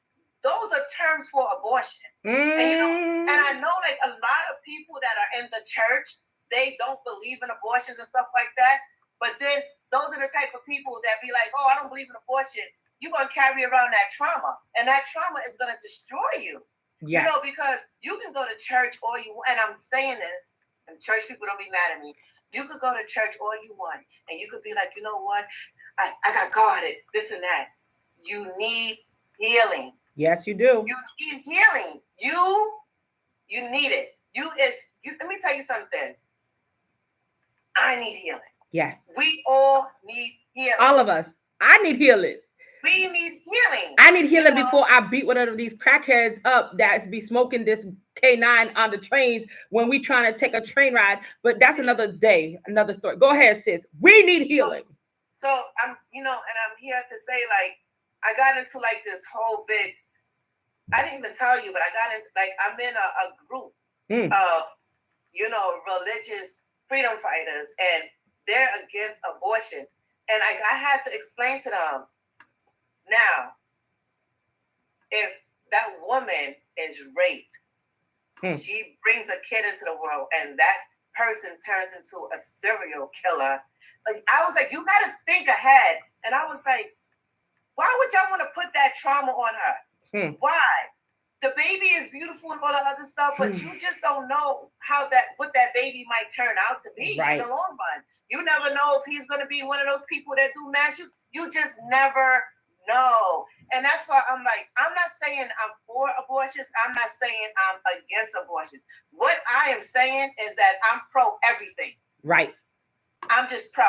those are terms for abortion. And you know, and I know like a lot of people that are in the church, they don't believe in abortions and stuff like that. But then those are the type of people that be like, oh, I don't believe in abortion. You're going to carry around that trauma. And that trauma is going to destroy you. Yeah. You know, because you can go to church all you want. And I'm saying this, and church people don't be mad at me. You could go to church all you want. And you could be like, you know what? I got guarded, this and that. You need healing. Yes, you do. You need healing. You need it. Let me tell you something. I need healing. Yes. We all need healing. All of us. I need healing. We need healing. I need healing before I beat one of these crackheads up that's be smoking this K9 on the trains when we trying to take a train ride. But that's another day, another story. Go ahead, sis. We need healing. So I'm, you know, and I'm here to say, like, I got into like this whole big, I didn't even tell you, but I got into like, I'm in a group of, you know, religious freedom fighters, and they're against abortion. And I had to explain to them, now, if that woman is raped, she brings a kid into the world, and that person turns into a serial killer. Like, I was like, you got to think ahead. And I was like, why would y'all want to put that trauma on her? Why? The baby is beautiful and all that other stuff, but you just don't know what that baby might turn out to be in the long run. You never know if he's going to be one of those people that do mass. You just never know. And that's why I'm like, I'm not saying I'm for abortions. I'm not saying I'm against abortion. What I am saying is that I'm pro everything. Right. I'm just pro.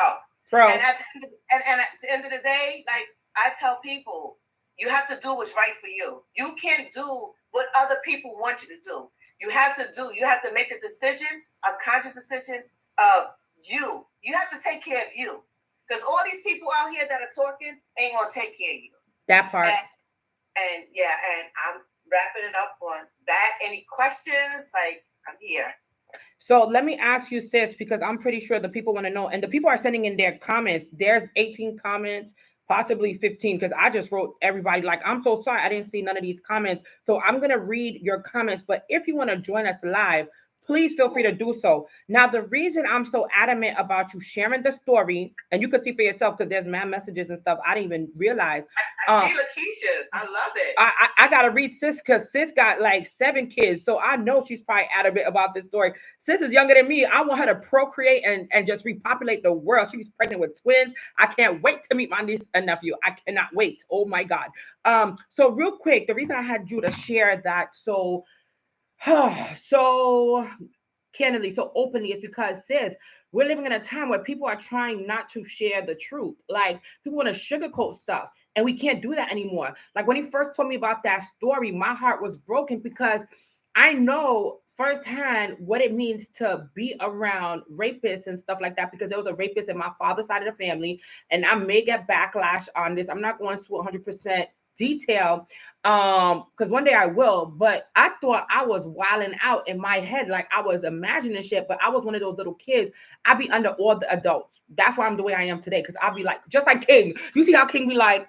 And at the end of the day, like I tell people, you have to do what's right for you. You can't do what other people want you to do. You have to make a decision, a conscious decision of you. You have to take care of you. Because all these people out here that are talking ain't going to take care of you. That part. And I'm wrapping it up on that. Any questions? Like, I'm here. So let me ask you, sis, because I'm pretty sure the people want to know, and the people are sending in their comments. There's 18 comments, possibly 15, because I just wrote everybody. Like, I'm so sorry I didn't see none of these comments. So I'm going to read your comments. But if you want to join us live, please feel free to do so. Now, the reason I'm so adamant about you sharing the story, and you can see for yourself because there's messages and stuff I didn't even realize. I see Lakeisha's. I love it. I got to read sis because sis got like 7 kids. So I know she's probably adamant about this story. Sis is younger than me. I want her to procreate and just repopulate the world. She was pregnant with twins. I can't wait to meet my niece and nephew. I cannot wait. Oh, my God. So real quick, the reason I had you to share that so candidly, so openly is because, sis, we're living in a time where people are trying not to share the truth. Like, people want to sugarcoat stuff, and we can't do that anymore. Like, when he first told me about that story, my heart was broken because I know firsthand what it means to be around rapists and stuff like that, because there was a rapist in my father's side of the family, and I may get backlash on this. I'm not going to 100% detail because one day I will, but I thought I was wilding out in my head, like I was imagining shit, but I was one of those little kids. I'd be under all the adults. That's why I'm the way I am today, because I'll be like, just like King. You see how King be like,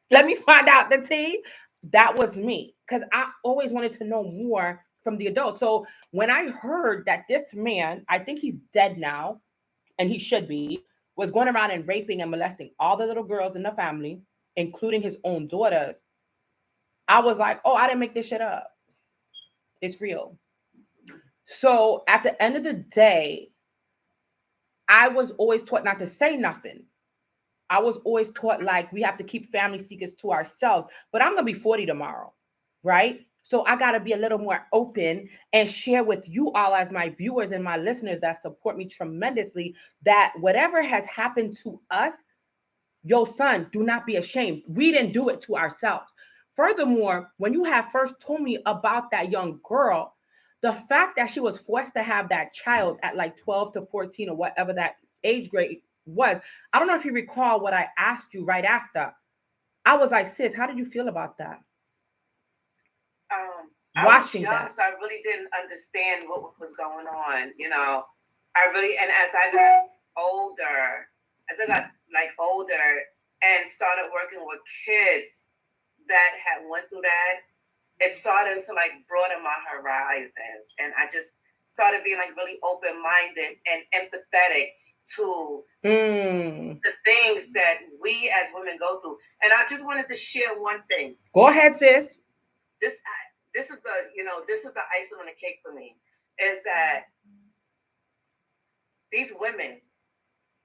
let me find out the tea? That was me, because I always wanted to know more from the adults. So when I heard that this man, I think he's dead now, and he should be, was going around and raping and molesting all the little girls in the family, including his own daughters, I was like, oh, I didn't make this shit up. It's real. So at the end of the day, I was always taught not to say nothing. I was always taught like we have to keep family secrets to ourselves. But I'm gonna be 40 tomorrow, right? So I gotta be a little more open and share with you all as my viewers and my listeners that support me tremendously that whatever has happened to us, yo, son, do not be ashamed. We didn't do it to ourselves. Furthermore, when you had first told me about that young girl, the fact that she was forced to have that child at like 12 to 14 or whatever that age grade was, I don't know if you recall what I asked you right after. I was like, sis, how did you feel about that? I was Watching young, that. so I really didn't understand what was going on. I really, and as I got older, as I got like older and started working with kids that had went through that, it started to like broaden my horizons, and I just started being like really open minded and empathetic to the things that we as women go through. And I just wanted to share one thing. Go ahead, sis. This this is the icing on the cake for me, is that these women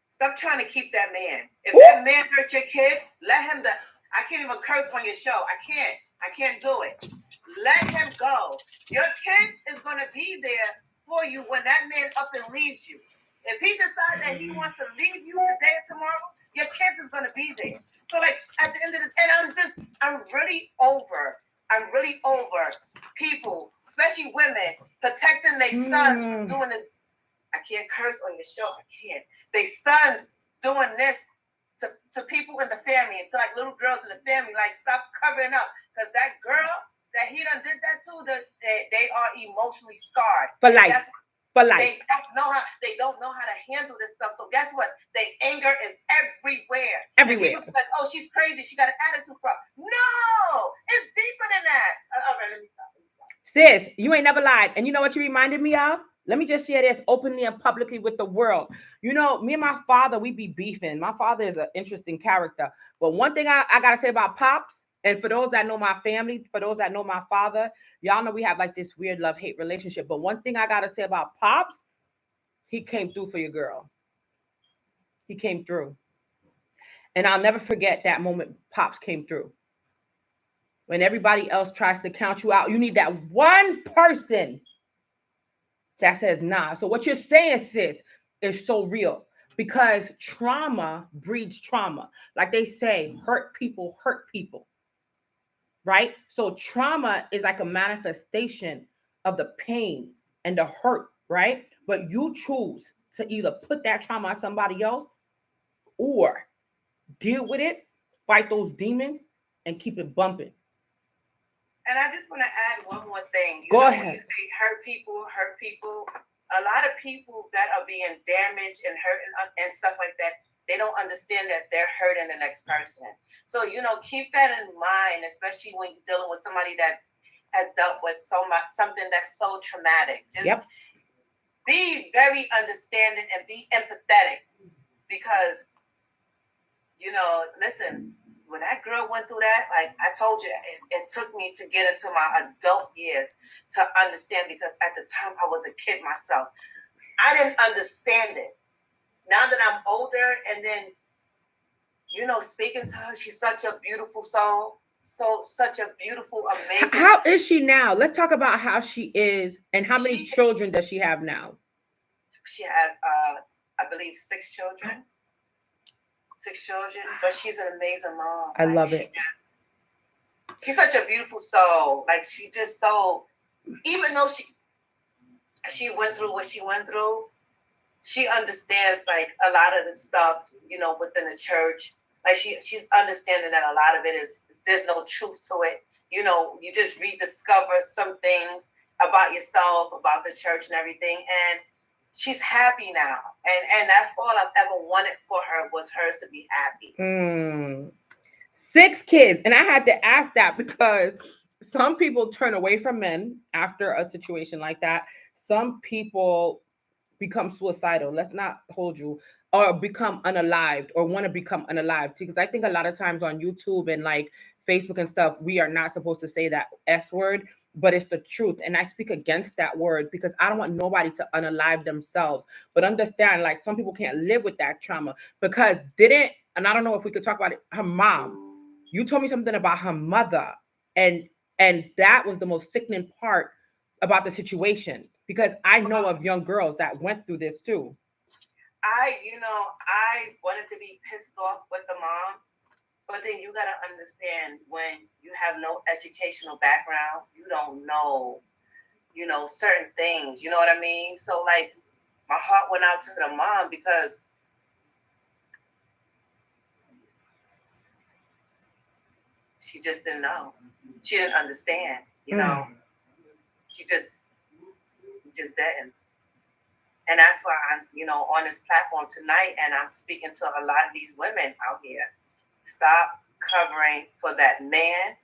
stop trying to keep that man. If that man hurt your kid, let him. I can't even curse on your show. I can't do it. Let him go. Your kids is gonna be there for you when that man up and leaves you. If he decides that he wants to leave you today or tomorrow, your kids is gonna be there. So like at the end of the, and I'm really over people, especially women, protecting their sons from doing this. I can't curse on your show. I can't. Their sons doing this to people in the family, and to like little girls in the family. Like, stop covering up, because that girl that he done did that to, they are emotionally scarred for life. For life. They don't know how to handle this stuff. So guess what? Their anger is everywhere. Everywhere. And people like, oh, she's crazy. She got an attitude problem. No, it's deeper than that. All right, let me stop. Sis, you ain't never lied. And you know what you reminded me of? Let me just share this openly and publicly with the world. You know, me and my father, we be beefing. My father is an interesting character. But one thing I got to say about Pops, and for those that know my family, for those that know my father, y'all know we have like this weird love-hate relationship. But one thing I got to say about Pops, he came through for your girl. He came through. And I'll never forget that moment Pops came through. When everybody else tries to count you out, you need that one person that says nah. So what you're saying, sis, is so real, because trauma breeds trauma. Like they say, hurt people hurt people, right? So trauma is like a manifestation of the pain and the hurt, right? But you choose to either put that trauma on somebody else or deal with it, fight those demons, and keep it bumping. And I just want to add one more thing. Go ahead. When you say hurt people, a lot of people that are being damaged and hurt and stuff like that, they don't understand that they're hurting the next person. So, keep that in mind, especially when you're dealing with somebody that has dealt with something that's so traumatic. Just be very understanding and be empathetic, because, listen, when that girl went through that, like I told you, it took me to get into my adult years to understand, because at the time I was a kid myself. I didn't understand it. Now that I'm older, and then, speaking to her, she's such a beautiful soul. So such a beautiful, amazing. How is she now? Let's talk about how she is and how many children does she have now? She has, I believe, 6 children. 6 children, but she's an amazing mom. I love it. She's such a beautiful soul. Like, she's just so, even though she went through what she went through, she understands like a lot of the stuff, within the church. Like she's understanding that a lot of it is, there's no truth to it. You just rediscover some things about yourself, about the church and everything. And she's happy now. And that's all I've ever wanted for her, was hers to be happy. 6 kids. And I had to ask that because some people turn away from men after a situation like that. Some people become suicidal. Let's not hold you, or become unalived, or want to become unalived. Because I think a lot of times on YouTube and like Facebook and stuff, we are not supposed to say that S word. but it's the truth. And I speak against that word because I don't want nobody to unalive themselves. But understand, like, some people can't live with that trauma because didn't, and I don't know if we could talk about it, her mom. You told me something about her mother, and that was the most sickening part about the situation because I know of young girls that went through this too. I wanted to be pissed off with the mom, but then you gotta understand when you have no educational background, you don't know, certain things. You know what I mean? So like, my heart went out to the mom because she just didn't know. She didn't understand. She just didn't. And that's why I'm, on this platform tonight, and I'm speaking to a lot of these women out here. Stop covering for that man.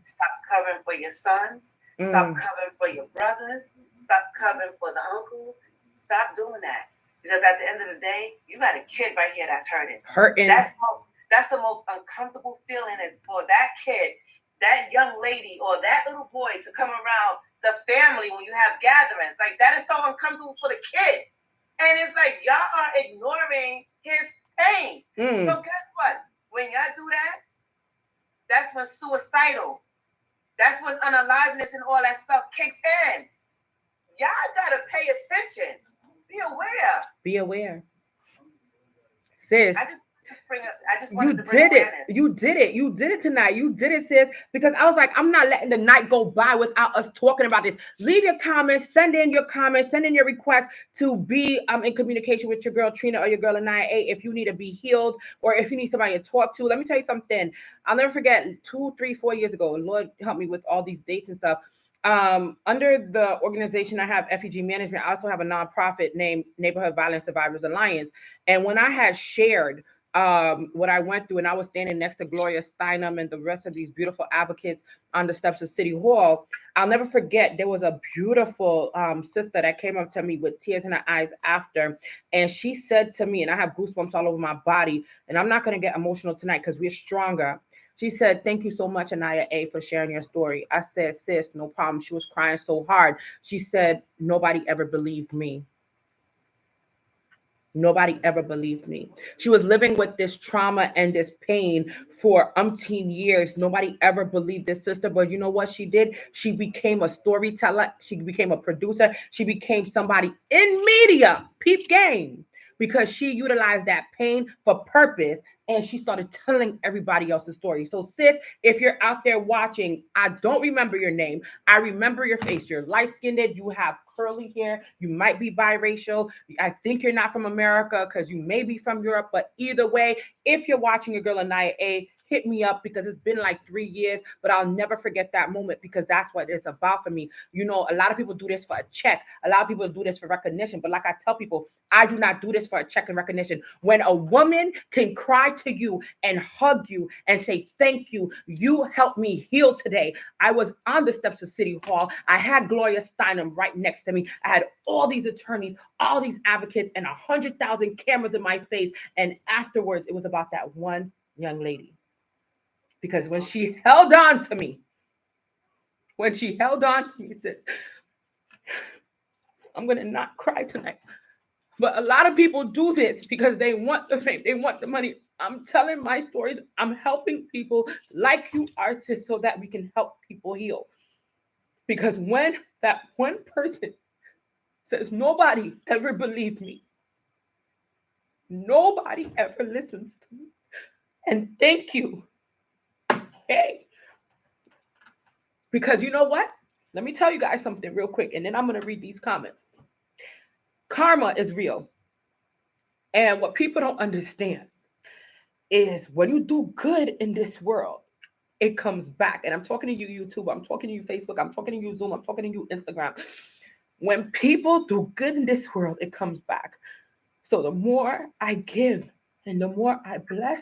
Stop covering for your sons. Stop covering for your brothers. Stop covering for the uncles. Stop doing that. Because at the end of the day, you got a kid right here that's hurting. That's the most uncomfortable feeling is for that kid, that young lady, or that little boy to come around the family when you have gatherings. Like, that is so uncomfortable for the kid. And it's like, y'all are ignoring his pain. So guess what? When y'all do that, that's when suicidal, that's when unaliveness and all that stuff kicks in. Y'all gotta pay attention. Be aware. Be aware. Sis. I just wanted to bring awareness. You did it tonight. You did it, sis. Because I was like, I'm not letting the night go by without us talking about this. Leave your comments, send in your requests to be in communication with your girl Trina or your girl Anaya A if you need to be healed or if you need somebody to talk to. Let me tell you something. I'll never forget 2, 3, 4 years ago. Lord help me with all these dates and stuff. Under the organization I have, FEG Management, I also have a nonprofit named Neighborhood Violence Survivors Alliance. And when I had shared what I went through, and I was standing next to Gloria Steinem and the rest of these beautiful advocates on the steps of City Hall, I'll never forget, there was a beautiful sister that came up to me with tears in her eyes after, and she said to me, and I have goosebumps all over my body, and I'm not going to get emotional tonight because we're stronger. She said, "Thank you so much, Anaya A, for sharing your story." I said, "Sis, no problem." She was crying so hard. She said, "Nobody ever believed me. Nobody ever believed me." She was living with this trauma and this pain for umpteen years. Nobody ever believed this sister. But you know what she did? She became a storyteller. She became a producer. She became somebody in media, peep game, because she utilized that pain for purpose. And she started telling everybody else's story. So, sis, if you're out there watching, I don't remember your name. I remember your face. You're light-skinned. You have curly hair. You might be biracial. I think you're not from America because you may be from Europe. But either way, if you're watching your girl Anaya A, hit me up because it's been like 3 years. But I'll never forget that moment because that's what it's about for me. You know, a lot of people do this for a check. A lot of people do this for recognition. But like I tell people, I do not do this for a check and recognition. When a woman can cry to you and hug you and say, "Thank you. You helped me heal today." I was on the steps of City Hall. I had Gloria Steinem right next to me. I had all these attorneys, all these advocates, and 100,000 cameras in my face. And afterwards, it was about that one young lady. Because when she held on to me, says, I'm going to not cry tonight. But a lot of people do this because they want the fame, they want the money. I'm telling my stories. I'm helping people like you, artists, so that we can help people heal. Because when that one person says, "Nobody ever believed me, nobody ever listens to me, and thank you." Hey, because you know what? Let me tell you guys something real quick, and then I'm going to read these comments. Karma is real. And what people don't understand is when you do good in this world, it comes back. And I'm talking to you, YouTube. I'm talking to you, Facebook. I'm talking to you, Zoom. I'm talking to you, Instagram. When people do good in this world, it comes back. So the more I give and the more I bless,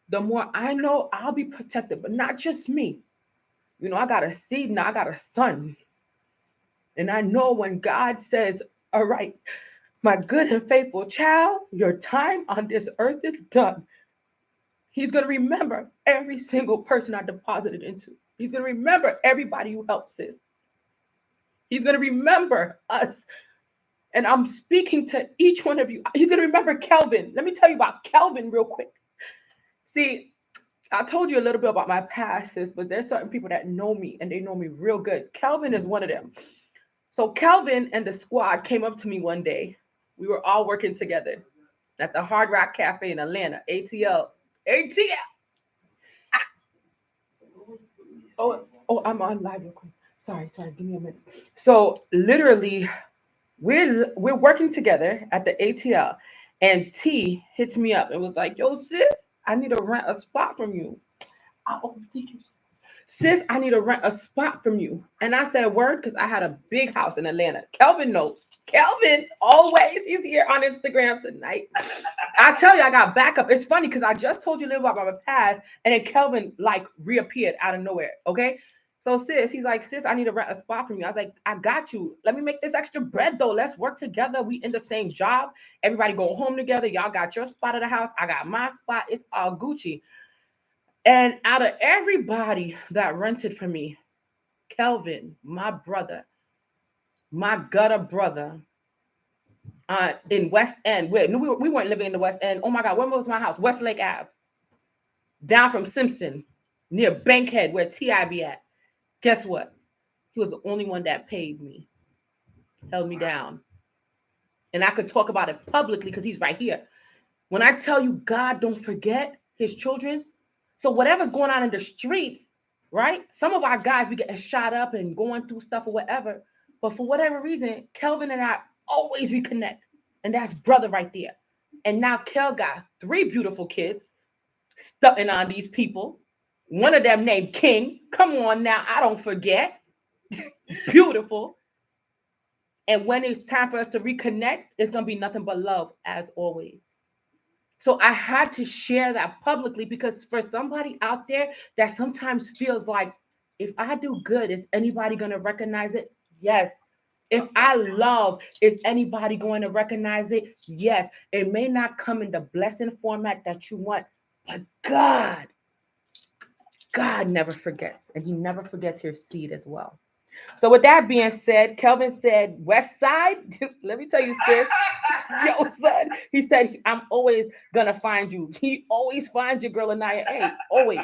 the more I know I'll be protected. But not just me. You know, I got a seed now. I got a son. And I know when God says, "All right, my good and faithful child, your time on this earth is done." He's going to remember every single person I deposited into. He's going to remember everybody who helped sis. He's going to remember us. And I'm speaking to each one of you. He's going to remember Kelvin. Let me tell you about Kelvin real quick. See, I told you a little bit about my past, sis, but there's certain people that know me and they know me real good. Kelvin is one of them. So Kelvin and the squad came up to me one day. We were all working together at the Hard Rock Cafe in Atlanta, ATL. ATL. Oh, I'm on live real quick. Sorry, give me a minute. So literally, we're working together at the ATL, and T hits me up and was like, "Yo, sis, I need to rent a spot from you." Oh, thank you. Sis, I need to rent a spot from you. And I said, word, because I had a big house in Atlanta. Kelvin knows. Kelvin, always, he's here on Instagram tonight. I tell you, I got backup. It's funny because I just told you a little about my past, and then Kelvin like reappeared out of nowhere. Okay. So he's like, sis, I need to rent a spot from you. I was like, I got you. Let me make this extra bread though. Let's work together. We in the same job. Everybody go home together. Y'all got your spot of the house. I got my spot. It's all Gucci. And out of everybody that rented for me, Kelvin, my brother, my gutter brother, in West End. We weren't living in the West End. Oh my God, where was my house? Westlake Ave, down from Simpson, near Bankhead, where TI be at. Guess what? He was the only one that paid me, held me down. And I could talk about it publicly because he's right here. When I tell you God don't forget his children, so whatever's going on in the streets, right? Some of our guys be getting shot up and going through stuff or whatever. But for whatever reason, Kelvin and I always reconnect. And that's brother right there. And now Kel got 3 beautiful kids stunting on these people. One of them named King. Come on now, I don't forget. Beautiful. And when it's time for us to reconnect, it's gonna be nothing but love as always. So I had to share that publicly because for somebody out there that sometimes feels like, if I do good, is anybody going to recognize it? Yes. If I love, is anybody going to recognize it? Yes. It may not come in the blessing format that you want, but God never forgets, and He never forgets your seed as well. So with that being said, Kelvin said, West Side, let me tell you, sis, yo, son, he said, I'm always gonna find you. He always finds you, girl, Anaya. Hey, always.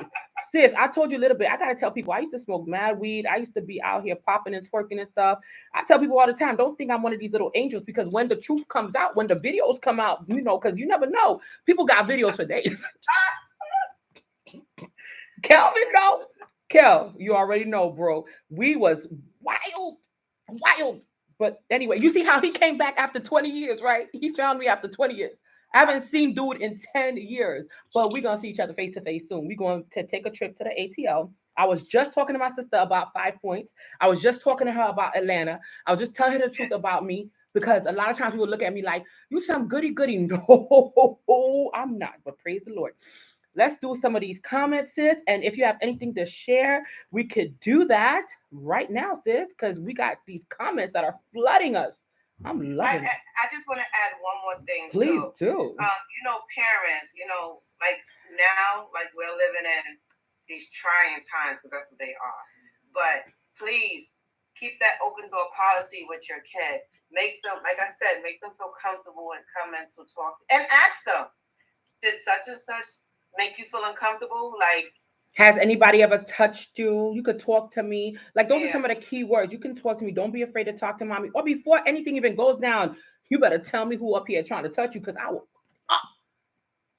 Sis, I told you a little bit. I gotta tell people, I used to smoke mad weed. I used to be out here popping and twerking and stuff. I tell people all the time, don't think I'm one of these little angels, because when the truth comes out, when the videos come out, because you never know. People got videos for days. Kelvin, no. Kel, you already know, bro. We was wild. But anyway, you see how he came back after 20 years, right? He found me after 20 years. I haven't seen dude in 10 years, but we're gonna see each other face to face soon. We're going to take a trip to the ATL. I was just talking to my sister about 5 points. I was just talking to her about Atlanta. I was just telling her the truth about me, because a lot of times people look at me like, you some goody goody. No, I'm not, but praise the Lord. Let's do some of these comments, sis. And if you have anything to share, we could do that right now, sis, because we got these comments that are flooding us. I'm loving it. I just want to add one more thing. Please do. Parents, like now, like we're living in these trying times, because that's what they are. But please keep that open door policy with your kids. Make them, like I said, make them feel comfortable and come in to talk and ask them, did such and such make you feel uncomfortable? Like, has anybody ever touched you? You could talk to me. Like, those are some of the key words. You can talk to me. Don't be afraid to talk to mommy. Or before anything even goes down, you better tell me who up here trying to touch you, because I will.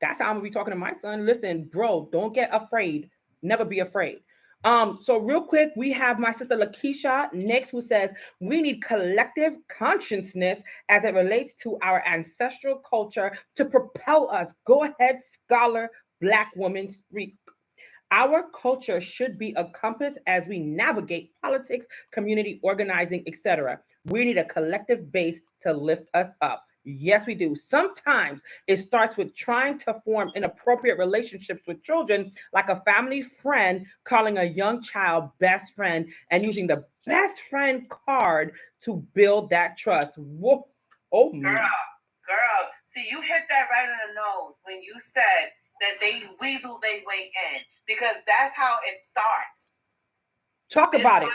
That's how I'm gonna be talking to my son. Listen, bro, don't get afraid. Never be afraid. So real quick, we have my sister Lakeisha next, who says we need collective consciousness as it relates to our ancestral culture to propel us. Go ahead, scholar, Black woman, speak. Our culture should be a compass as we navigate politics, community organizing, etc. We need a collective base to lift us up. Yes, we do. Sometimes it starts with trying to form inappropriate relationships with children, like a family friend calling a young child best friend and using the best friend card to build that trust. Whoa. Oh, girl, see, you hit that right on the nose when you said that they weasel their way in, because that's how it starts. Talk about it.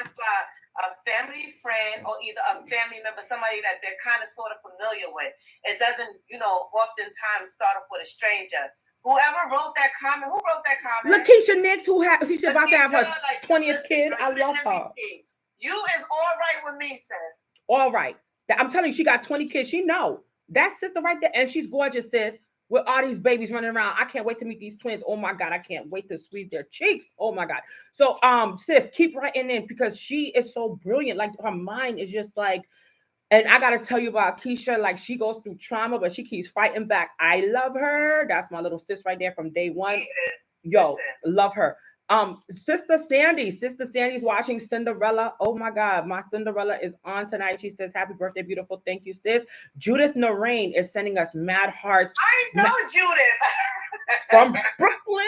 a family friend or either a family member, somebody that they're kind of sort of familiar with. It doesn't, oftentimes start off with a stranger. Whoever wrote that comment, who wrote that comment? Lakeisha Nix, she's about to have her 20th kid. I love her. You is all right with me, sir. All right. I'm telling you, she got 20 kids. She know. That sister right there. And she's gorgeous, sis. With all these babies running around. I can't wait to meet these twins. Oh my God. I can't wait to squeeze their cheeks. Oh my God. So sis, keep writing in because she is so brilliant. Like her mind is just like, and I gotta tell you about Keisha, like she goes through trauma, but she keeps fighting back. I love her. That's my little sis right there from day one. Yo, listen. Love her. Sister Sandy's watching Cinderella. Oh my God, my Cinderella is on tonight. She says, "Happy birthday, beautiful." Thank you, sis. Judith Noreen is sending us mad hearts. I know Judith from Brooklyn.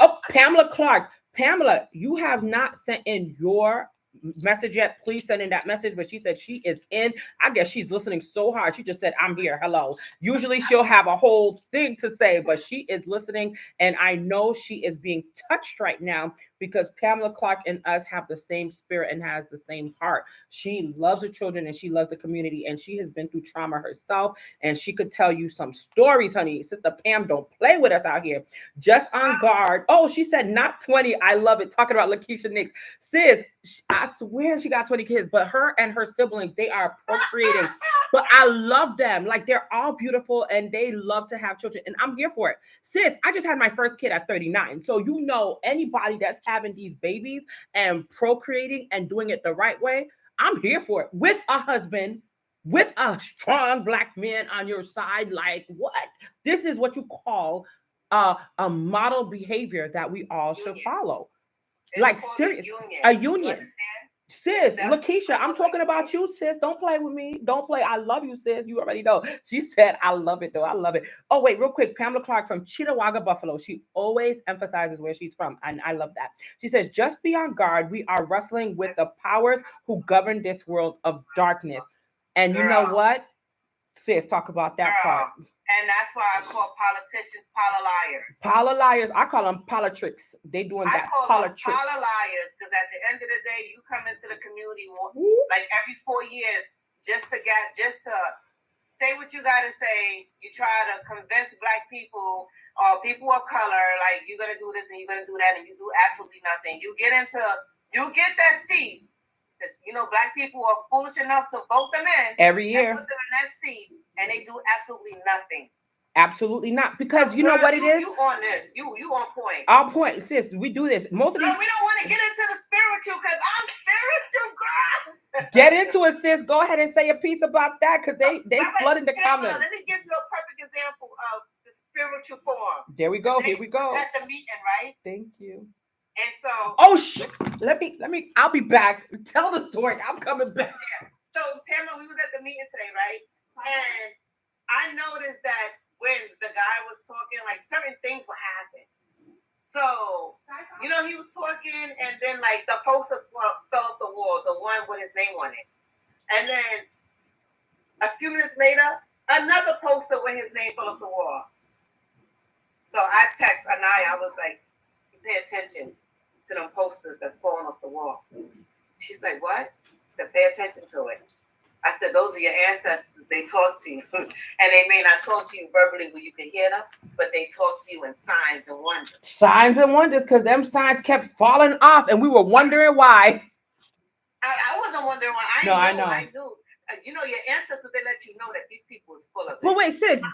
Oh, Pamela Clark. Pamela, you have not sent in your message yet. Please send in that message. But she said she is in. I guess she's listening so hard. She just said, "I'm here. Hello." Usually she'll have a whole thing to say, but she is listening. And I know she is being touched right now because Pamela Clark and us have the same spirit and has the same heart. She loves her children and she loves the community. And she has been through trauma herself. And she could tell you some stories, honey. Sister Pam, don't play with us out here. Just on guard. Oh, she said not 20. I love it. Talking about Lakeisha Nix. Sis, I swear she got 20 kids, but her and her siblings, they are procreating. But I love them. Like they're all beautiful and they love to have children. And I'm here for it. Sis, I just had my first kid at 39. So you know anybody that's having these babies and procreating and doing it the right way, I'm here for it. With a husband, with a strong Black man on your side. Like what? This is what you call a model behavior that we all should follow. It's like serious, a union. Sis, Lakeisha, I'm talking about you, sis. Don't play with me. Don't play. I love you, sis. You already know. She said, I love it, though. I love it. Oh, wait, real quick. Pamela Clark from Cheektowaga, Buffalo. She always emphasizes where she's from, and I love that. She says, just be on guard. We are wrestling with the powers who govern this world of darkness. And you know what? Sis, talk about that part. And that's why I call politicians liars. Liars. I call them politics. They doing that. I call them liars because at the end of the day, you come into the community like every 4 years just to say what you got to say. You try to convince Black people or people of color, like you're gonna do this and you're gonna do that, and you do absolutely nothing. You get that seat. Black people are foolish enough to vote them in every year. And put them in that seat, and they do absolutely nothing. Absolutely not, because you know what it is. You on this? You on point? Our point, sis. We do this. Most of these. We don't want to get into the spiritual because I'm spiritual, girl. Get into it, sis. Go ahead and say a piece about that because they flooding the comments. Let me give you a perfect example of the spiritual form. There we go. Here we go. At the meeting, right? Thank you. And so, oh shit! Let me. I'll be back. Tell the story. I'm coming back. Yeah. So Pamela, we was at the meeting today, right? And I noticed that when the guy was talking, like certain things would happen. So he was talking, and then like the poster fell off the wall, the one with his name on it, and then a few minutes later, another poster with his name fell off the wall. So I text Anaya. I was like, "Pay attention to them posters that's falling off the wall." She's like, "What?" I said, "Pay attention to it." I said, "Those are your ancestors. They talk to you. And they may not talk to you verbally where you can hear them, but they talk to you in signs and wonders." Signs and wonders, because them signs kept falling off and we were wondering why. I wasn't wondering why. I knew. Your ancestors, they let you know that these people is full of it. But wait, sis, I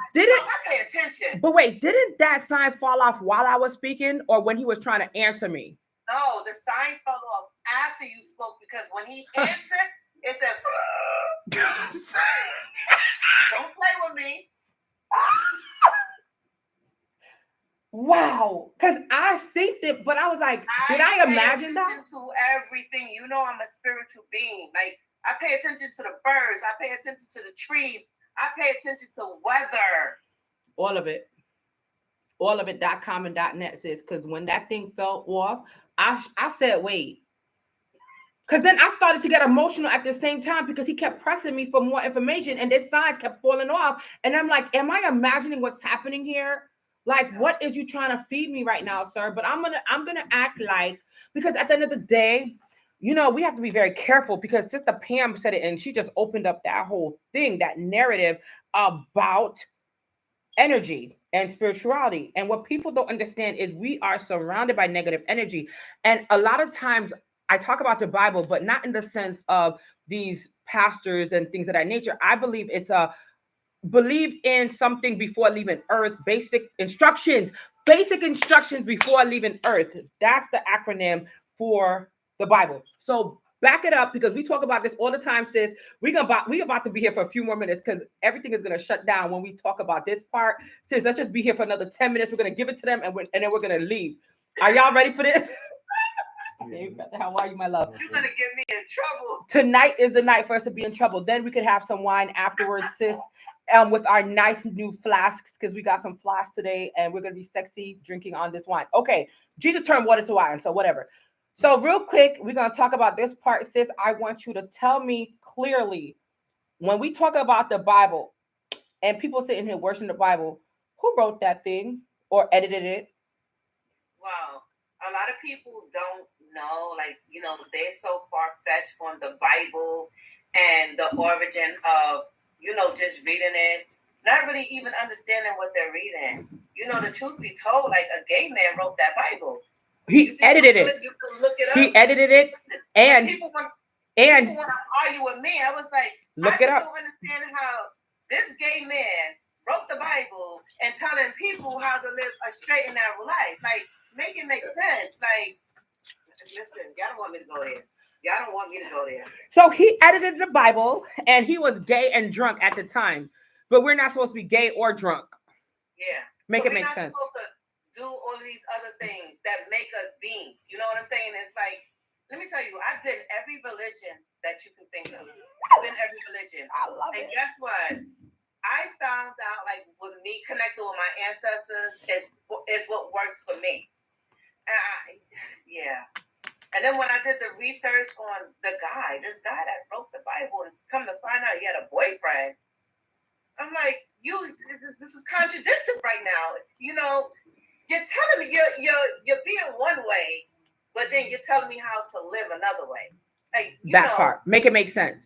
pay attention. But wait, didn't that sign fall off while I was speaking or when he was trying to answer me? No, the sign fell off after you spoke because when he answered, it said, "Don't play with me." Wow, because I seen it, but I was like, did I imagine that? To everything, I'm a spiritual being. Like I pay attention to the birds, I pay attention to the trees, I pay attention to weather. All of it. .com and .net, sis. Because when that thing fell off, I said, wait. Because then I started to get emotional at the same time because he kept pressing me for more information and this signs kept falling off. And I'm like, am I imagining what's happening here? Like, what is you trying to feed me right now, sir? But I'm gonna act like, because at the end of the day, we have to be very careful because Sister Pam said it and she just opened up that whole thing, that narrative about energy and spirituality. And what people don't understand is we are surrounded by negative energy. And a lot of times I talk about the Bible, but not in the sense of these pastors and things of that nature. I believe it's a believe in something before leaving earth, basic instructions before leaving earth. That's the acronym for the Bible. So back it up because we talk about this all the time, sis. We about to be here for a few more minutes because everything is gonna shut down when we talk about this part. Sis, let's just be here for another 10 minutes. We're gonna give it to them and then we're gonna leave. Are y'all ready for this? How are you, my love? You're gonna get me in trouble. Tonight is the night for us to be in trouble. Then we could have some wine afterwards, sis. With our nice new flasks, because we got some flasks today, and we're gonna be sexy drinking on this wine. Okay, Jesus turned water to wine, so whatever. So real quick, we're gonna talk about this part, sis. I want you to tell me clearly when we talk about the Bible and people sitting here worshiping the Bible, who wrote that thing or edited it? Wow. A lot of people don't know, like, they're so far-fetched on the Bible and the origin of, just reading it, not really even understanding what they're reading. The truth be told, like, a gay man wrote that Bible. He edited it. You can look it up. He edited it. Listen, and people want to argue with me. I was like, I just don't understand how this gay man wrote the Bible and telling people how to live a straight and narrow life. Like, make it make sense. Like, listen, y'all don't want me to go there. Y'all don't want me to go there. So he edited the Bible, and he was gay and drunk at the time. But we're not supposed to be gay or drunk. Yeah. Make it make sense. We're not supposed to do all of these other things that make us beings. You know what I'm saying? It's like, let me tell you, I've been every religion that you can think of. I've been every religion. I love it. And guess what? I found out, like, with me connecting with my ancestors is what works for me. Yeah. And then when I did the research on this guy that wrote the Bible, and come to find out he had a boyfriend, I'm like, this is contradictory right now. You're telling me you're being one way, but then you're telling me how to live another way. Like, part. Make it make sense.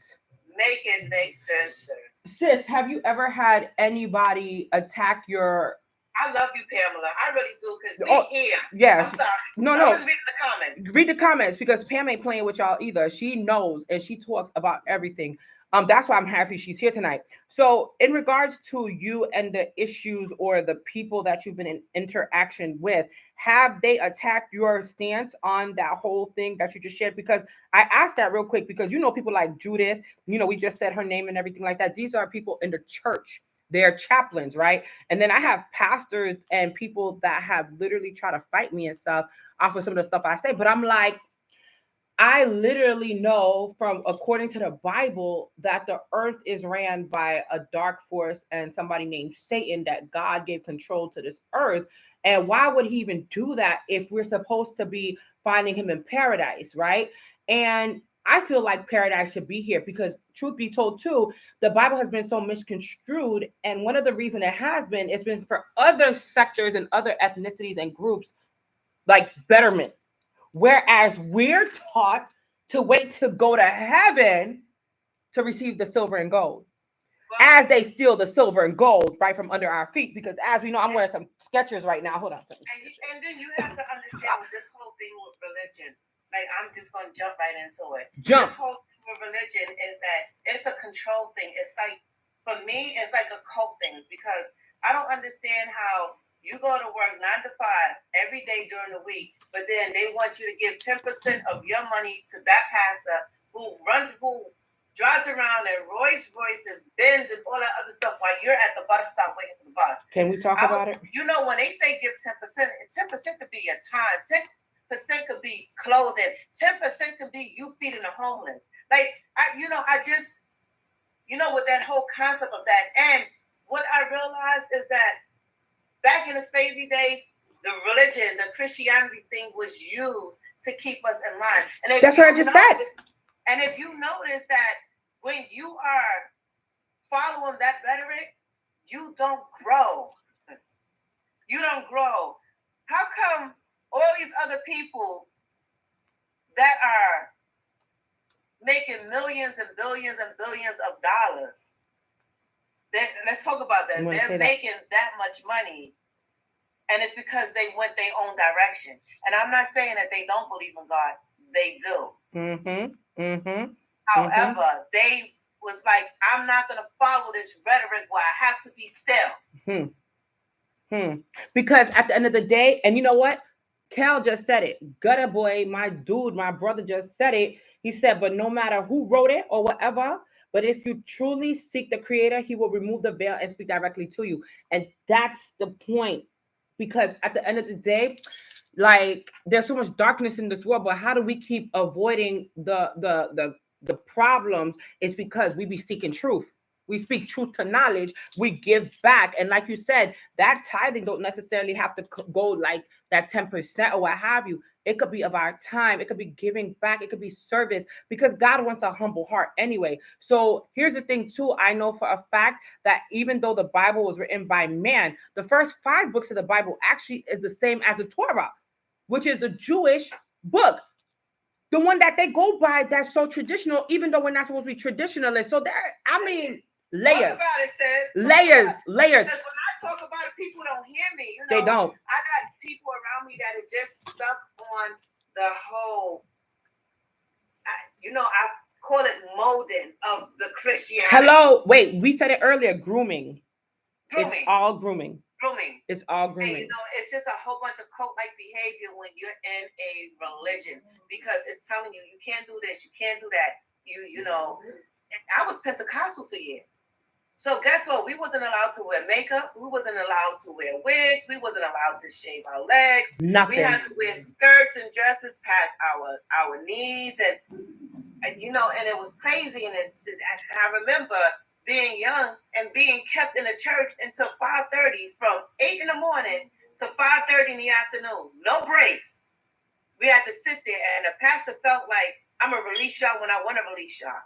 Make it make sense. Sis, have you ever had anybody attack your... I love you, Pamela. I really do, because we here. Yes. I'm sorry. No. I was reading the comments. Read the comments because Pam ain't playing with y'all either. She knows and she talks about everything. That's why I'm happy she's here tonight. So in regards to you and the issues or the people that you've been in interaction with, have they attacked your stance on that whole thing that you just shared? Because I asked that real quick because people like Judith, we just said her name and everything like that. These are people in the church. They're chaplains, right? And then I have pastors and people that have literally tried to fight me and stuff off of some of the stuff I say. But I'm like, I literally know from according to the Bible that the earth is ran by a dark force and somebody named Satan, that God gave control to this earth. And why would he even do that if we're supposed to be finding him in paradise, right? And I feel like paradise should be here because truth be told too, the Bible has been so misconstrued. And one of the reasons it has been, it's been for other sectors and other ethnicities and groups like betterment. Whereas we're taught to wait to go to heaven to receive the silver and gold. As they steal the silver and gold right from under our feet. Because as we know, I'm wearing some Skechers right now. Hold on. And then you have to understand with this whole thing with religion. Like, I'm just going to jump right into it. This whole thing with religion is that it's a control thing. It's like, for me, it's like a cult thing. Because I don't understand how you go to work 9 to 5 every day during the week, but then they want you to give 10% of your money to that pastor who drives around in Rolls Royces, Benz, and all that other stuff while you're at the bus stop waiting for the bus. Can we talk about it? When they say give 10%, 10% could be your time, 10% could be clothing, 10% could be you feeding the homeless. Like, with that whole concept of that. And what I realized is that back in the slavery days, the religion, the Christianity thing was used to keep us in line. And that's what I just said. And if you notice that when you are following that rhetoric, you don't grow. You don't grow. How come all these other people that are making millions and billions and billions of dollars. Let's talk about that. They're making that much money, and it's because they went their own direction. And I'm not saying that they don't believe in God. They do. However, they was like, I'm not going to follow this rhetoric where I have to be still. Because at the end of the day, and you know what? Cal just said it. Gutter boy, my dude, my brother just said it. He said, but no matter who wrote it or whatever, but if you truly seek the creator, he will remove the veil and speak directly to you. And that's the point. Because at the end of the day, like there's so much darkness in this world, but how do we keep avoiding the problems? It's because we be seeking truth. We speak truth to knowledge. We give back, and like you said, that tithing don't necessarily have to go like that 10% or what have you. It could be of our time. It could be giving back. It could be service because God wants a humble heart anyway. So here's the thing too. I know for a fact that even though the Bible was written by man, the first 5 books of the Bible actually is the same as the Torah, which is the Jewish book. The one that they go by that's so traditional, even though we're not supposed to be traditionalists. So there, I mean, layers. Talk about it, sis. Layers. Because when I talk about it, people don't hear me. You know, they don't. I got people around me that are just stuck on the whole, I call it molding of the Christianity. Hello, wait, we said it earlier, grooming. It's all grooming. It's all grooming. And, it's just a whole bunch of cult-like behavior when you're in a religion because it's telling you can't do this, you can't do that. You know, I was Pentecostal for years. So guess what? We wasn't allowed to wear makeup. We wasn't allowed to wear wigs. We wasn't allowed to shave our legs. Nothing. We had to wear skirts and dresses past our knees, and and it was crazy. And I remember being young and being kept in the church until 5:30, from 8 in the morning to 5:30 in the afternoon. No breaks. We had to sit there, and the pastor felt like, I'm going to release y'all when I want to release y'all.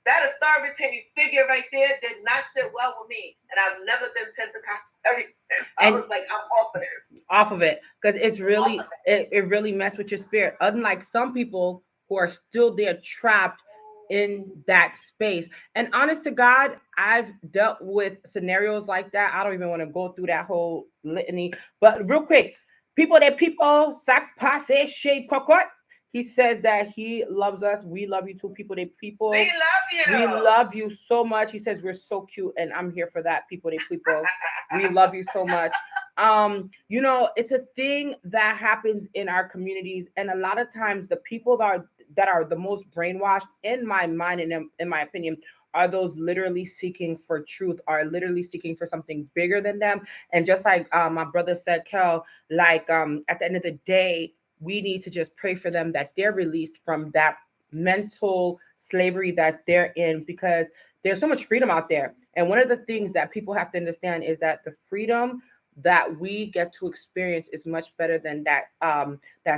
That authoritative figure right there did not sit well with me. And I've never been Pentecostal ever since. I was like, I'm off of this. Off of it. Because it's really, it really messed with your spirit. Unlike some people who are still there trapped in that space. And honest to God, I've dealt with scenarios like that. I don't even want to go through that whole litany. But real quick, sac passe chez cocotte. He says that he loves us. We love you too, people. We love you. We love you so much. He says we're so cute, and I'm here for that, people. We love you so much. It's a thing that happens in our communities, and a lot of times the people that are the most brainwashed, in my mind and in my opinion, are those literally seeking for truth, are literally seeking for something bigger than them. And just like my brother said, Kel, like at the end of the day, we need to just pray for them that they're released from that mental slavery that they're in, because there's so much freedom out there. And one of the things that people have to understand is that the freedom that we get to experience is much better than that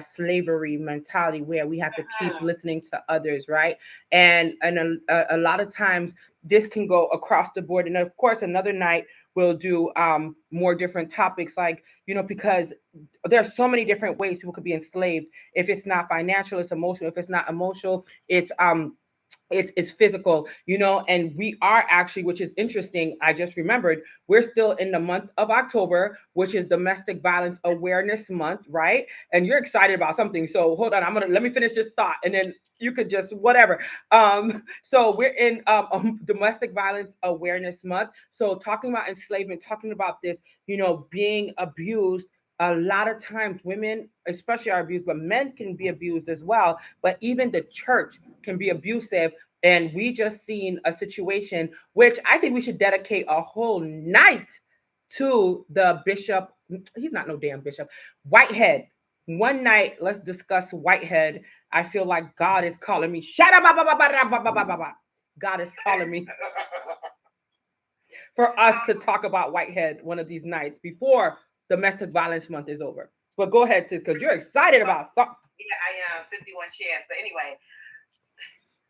slavery mentality where we have to keep listening to others, right? And a lot of times this can go across the board. And of course, another night we'll do more different topics, like, because there's so many different ways people could be enslaved. If it's not financial, it's emotional. If it's not emotional, it's physical, and we are actually, which is interesting, I just remembered, we're still in the month of October, which is Domestic Violence Awareness Month, right? And you're excited about something, so hold on, let me finish this thought, and then you could just whatever. So we're in Domestic Violence Awareness Month, so talking about enslavement, talking about this, being abused. A lot of times women especially are abused, but men can be abused as well. But even the church can be abusive. And we just seen a situation which I think we should dedicate a whole night to the bishop. He's not no damn bishop. Whitehead. One night, let's discuss Whitehead. I feel like God is calling me. Shut up. God is calling me for us to talk about Whitehead one of these nights before Domestic Violence Month is over. But go ahead, sis, because you're excited about something. Yeah, I am. 51 shares. But anyway,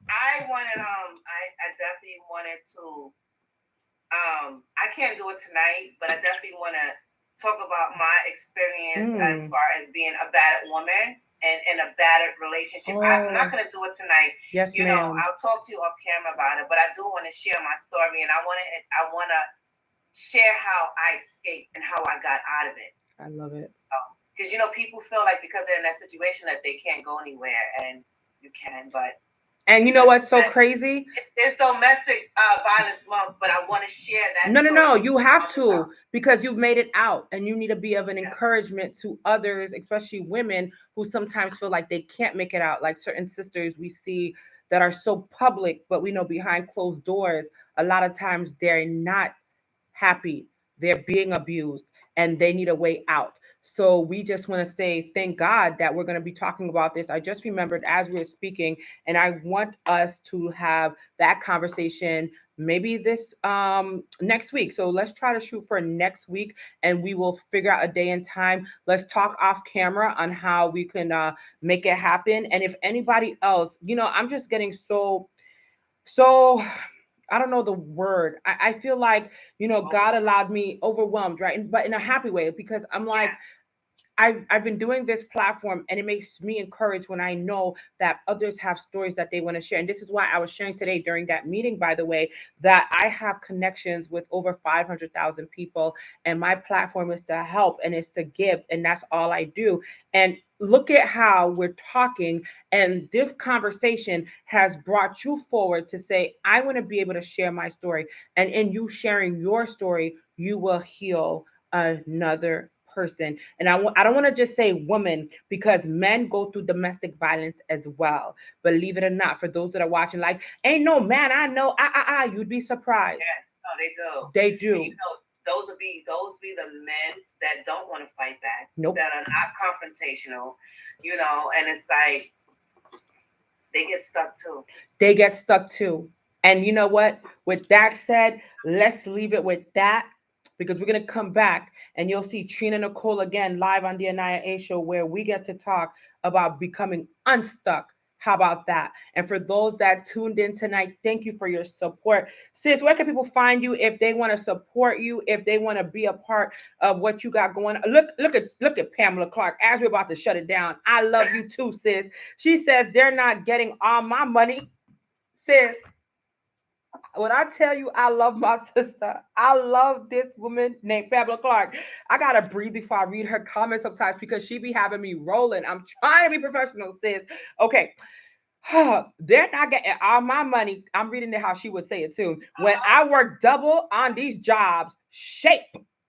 I definitely wanted to, I can't do it tonight, but I definitely want to talk about my experience as far as being a bad woman. in a battered relationship. I'm not going to do it tonight. Yes, you know, ma'am. I'll talk to you off camera about it, but I do want to share my story, and I want to share how I escaped and how I got out of it. I love it. Because you know, people feel like because they're in that situation that they can't go anywhere, and you can. But And you know what's so crazy? It's domestic violence month, but I want to share that. No. You have to, because you've made it out, and you need to be of an encouragement to others, especially women who sometimes feel like they can't make it out. Like certain sisters we see that are so public, but we know behind closed doors, a lot of times they're not happy. They're being abused and they need a way out. So we just want to say thank God that we're going to be talking about this. I just remembered as we were speaking, and I want us to have that conversation maybe this next week. So let's try to shoot for next week, and we will figure out a day and time. Let's talk off camera on how we can make it happen. And if anybody else, I'm just getting so I don't know the word. I feel like, God allowed me overwhelmed, right? But in a happy way, because I'm like, I've been doing this platform, and it makes me encouraged when I know that others have stories that they want to share. And this is why I was sharing today during that meeting, by the way, that I have connections with over 500,000 people, and my platform is to help and it's to give, and that's all I do. And look at how we're talking, and this conversation has brought you forward to say, I want to be able to share my story. And in you sharing your story, you will heal another person. And I don't want to just say woman, because men go through domestic violence as well. Believe it or not, for those that are watching, like, ain't no man I know, you'd be surprised. Yeah, no, they do. They do. And, you know, those be the men that don't want to fight back. Nope. That are not confrontational, and it's like they get stuck too. They get stuck too. And you know what? With that said, let's leave it with that, because we're going to come back and you'll see Trina Nicole again live on the Anaya A Show, where we get to talk about becoming unstuck. How about that? And for those that tuned in tonight, thank you for your support. Sis, where can people find you if they want to support you, if they want to be a part of what you got going on? Look at Pamela Clark as we're about to shut it down. I love you too, sis. She says they're not getting all my money. Sis, when I tell you I love my sister, I love this woman named Pamela Clark. I gotta breathe before I read her comments sometimes, because she be having me rolling. I'm trying to be professional, sis. Okay. They're not getting all my money. I'm reading it how she would say it too. When I work double on these jobs, shape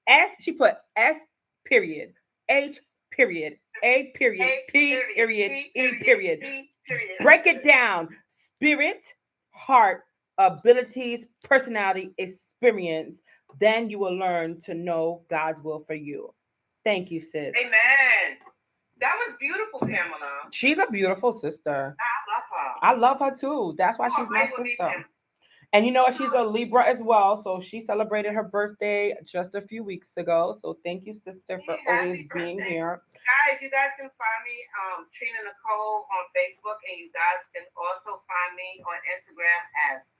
S, she put S period, H period, A period, P period, E period. Break it down. Spirit, heart, abilities, personality, experience. Then you will learn to know God's will for you. Thank you, sis. Amen. That was beautiful, Pamela. She's a beautiful sister. I love her. I love her too. That's why she's my sister. And you know what? She's a Libra as well. So she celebrated her birthday just a few weeks ago. So thank you, sister, for always being here. Guys, you guys can find me, Trina Nicole, on Facebook. And you guys can also find me on Instagram as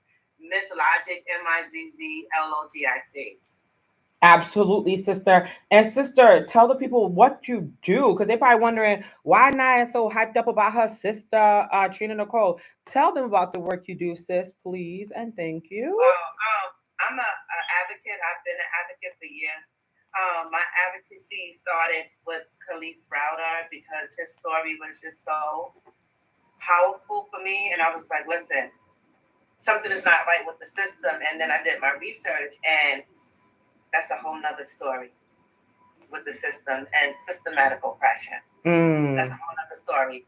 Miss Logic, MIZZLOGIC. Absolutely, sister. And sister, tell the people what you do, because they're probably wondering why Naya is so hyped up about her sister, Trina Nicole. Tell them about the work you do, sis, please, and thank you. I'm an advocate. I've been an advocate for years. My advocacy started with Khalif Browder because his story was just so powerful for me. And I was like, listen, something is not right with the system. And then I did my research, and that's a whole nother story with the system and systematic oppression. That's a whole nother story.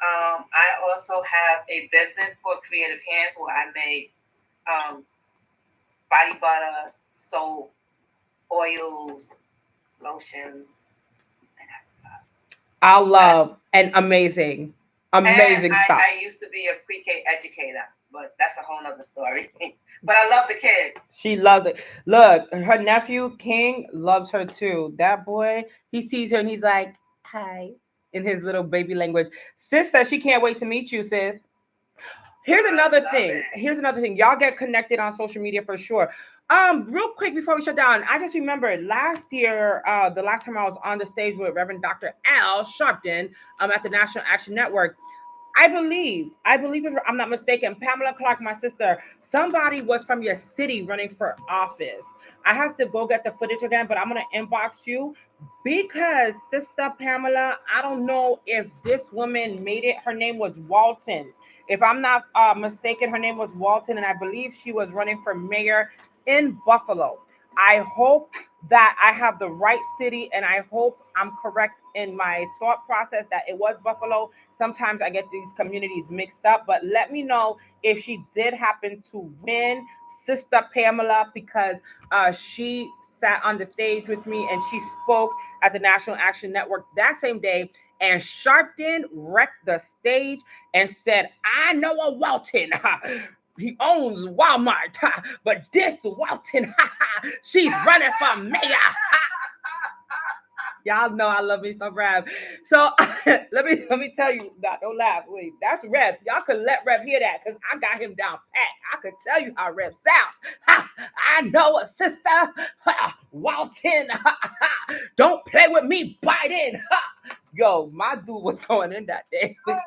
I also have a business called Creative Hands, where I make body butter, soap, oils, lotions, and that stuff. I love and amazing stuff. I used to be a pre-K educator, but that's a whole nother story. But I love the kids. She loves it. Look, her nephew King loves her too. That boy, he sees her and he's like, hi, in his little baby language. Sis says she can't wait to meet you, sis. Here's another thing. Y'all get connected on social media for sure. Real quick before we shut down, I just remembered last year, the last time I was on the stage with Reverend Dr. Al Sharpton, at the National Action Network. I believe if I'm not mistaken, Pamela Clark, my sister, somebody was from your city running for office. I have to go get the footage again, but I'm gonna inbox you because Sister Pamela, I don't know if this woman made it. Her name was Walton. If I'm not mistaken, her name was Walton, and I believe she was running for mayor in Buffalo. I hope that I have the right city, and I hope I'm correct in my thought process that it was Buffalo. Sometimes I get these communities mixed up, but let me know if she did happen to win, Sister Pamela, because she sat on the stage with me and she spoke at the National Action Network that same day. And Sharpton wrecked the stage and said, I know a Walton. He owns Walmart, but this Walton, she's running for mayor. Y'all know I love me some Rev. So let me tell you, don't laugh. Wait, that's Rev. Y'all could let Rev hear that because I got him down pat. I could tell you how Rev sound. Ha, I know a sister. Ha, Walton. Ha, ha, don't play with me, Biden. Ha. Yo, my dude was going in that day. Oh my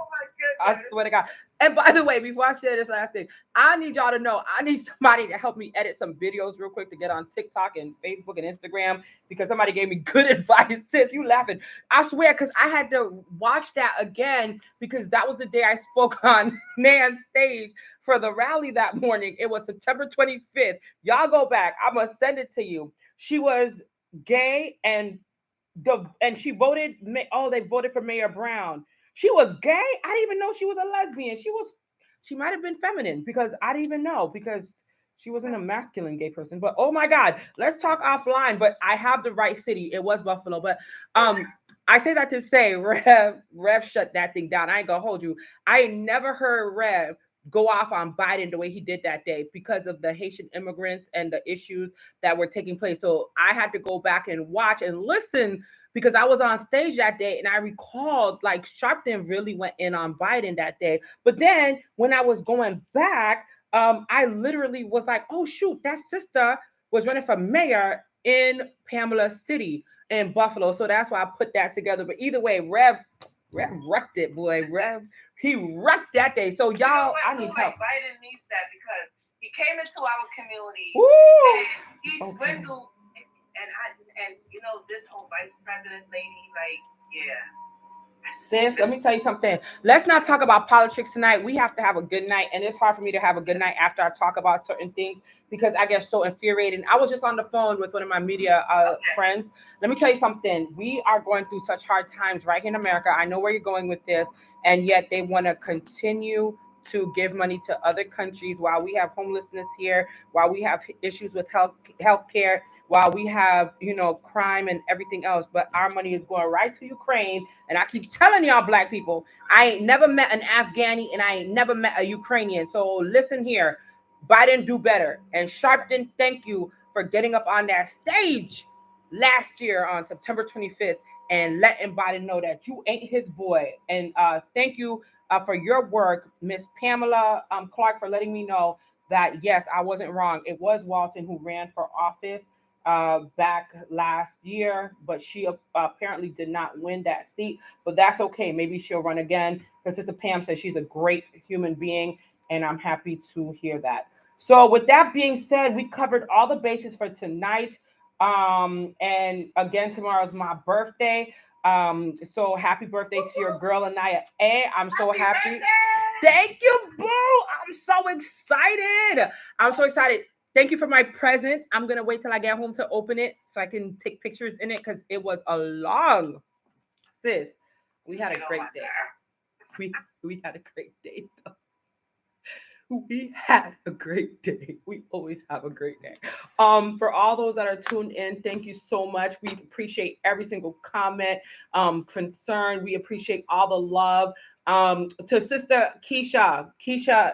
I goodness. swear to God. And by the way, before I share this last thing, I need y'all to know I need somebody to help me edit some videos real quick to get on TikTok and Facebook and Instagram because somebody gave me good advice. Sis, you laughing. I swear, because I had to watch that again because that was the day I spoke on Nan's stage for the rally that morning. It was September 25th. Y'all go back. I'm going to send it to you. She was gay and she voted. Oh, they voted for Mayor Brown. She was gay. I didn't even know she was a lesbian. She might have been feminine because I didn't even know because she wasn't a masculine gay person. But oh my God, let's talk offline. But I have the right city. It was Buffalo. But I say that to say Rev shut that thing down. I ain't gonna hold you. I ain't never heard Rev go off on Biden the way he did that day because of the Haitian immigrants and the issues that were taking place. So I had to go back and watch and listen because I was on stage that day and I recalled like Sharpton really went in on Biden that day. But then when I was going back, I literally was like, oh shoot, that sister was running for mayor in Pamela City in Buffalo. So that's why I put that together. But either way, Rev wrecked it, boy. Rev, he wrecked that day. So You know y'all, what, I too? need Like help. Biden needs that because he came into our communities Woo! and he Okay. swindled and you know this whole vice president lady, like, yeah. Sis, let me tell you something. Let's not talk about politics tonight. We have to have a good night, and it's hard for me to have a good night after I talk about certain things because I get so infuriated. I was just on the phone with one of my media Okay. friends. Let me tell you something. We are going through such hard times right here in America. I know where you're going with this, and yet they want to continue to give money to other countries while we have homelessness here, while we have issues with health care, while we have crime and everything else. But our money is going right to Ukraine, and I keep telling y'all, black people, I ain't never met an Afghani and I ain't never met a Ukrainian. So listen here, Biden do better. And Sharpton, thank you for getting up on that stage last year on September 25th and letting Biden know that you ain't his boy. And thank you for your work, Miss Pamela Clark, for letting me know that yes, I wasn't wrong. It was Walton who ran for office back last year, but she apparently did not win that seat. But that's okay. Maybe she'll run again because Sister Pam says she's a great human being, and I'm happy to hear that. So, with that being said, we covered all the bases for tonight. And again, tomorrow's my birthday. So happy birthday to your girl Anaya A. I'm so happy. Thank you, boo. I'm so excited. I'm so excited. Thank you for my present. I'm gonna wait till I get home to open it so I can take pictures in it because it was a long sis. We had a great day. We had a great day. We had a great day. We always have a great day. For all those that are tuned in, thank you so much. We appreciate every single comment, concern. We appreciate all the love. To sister Keisha,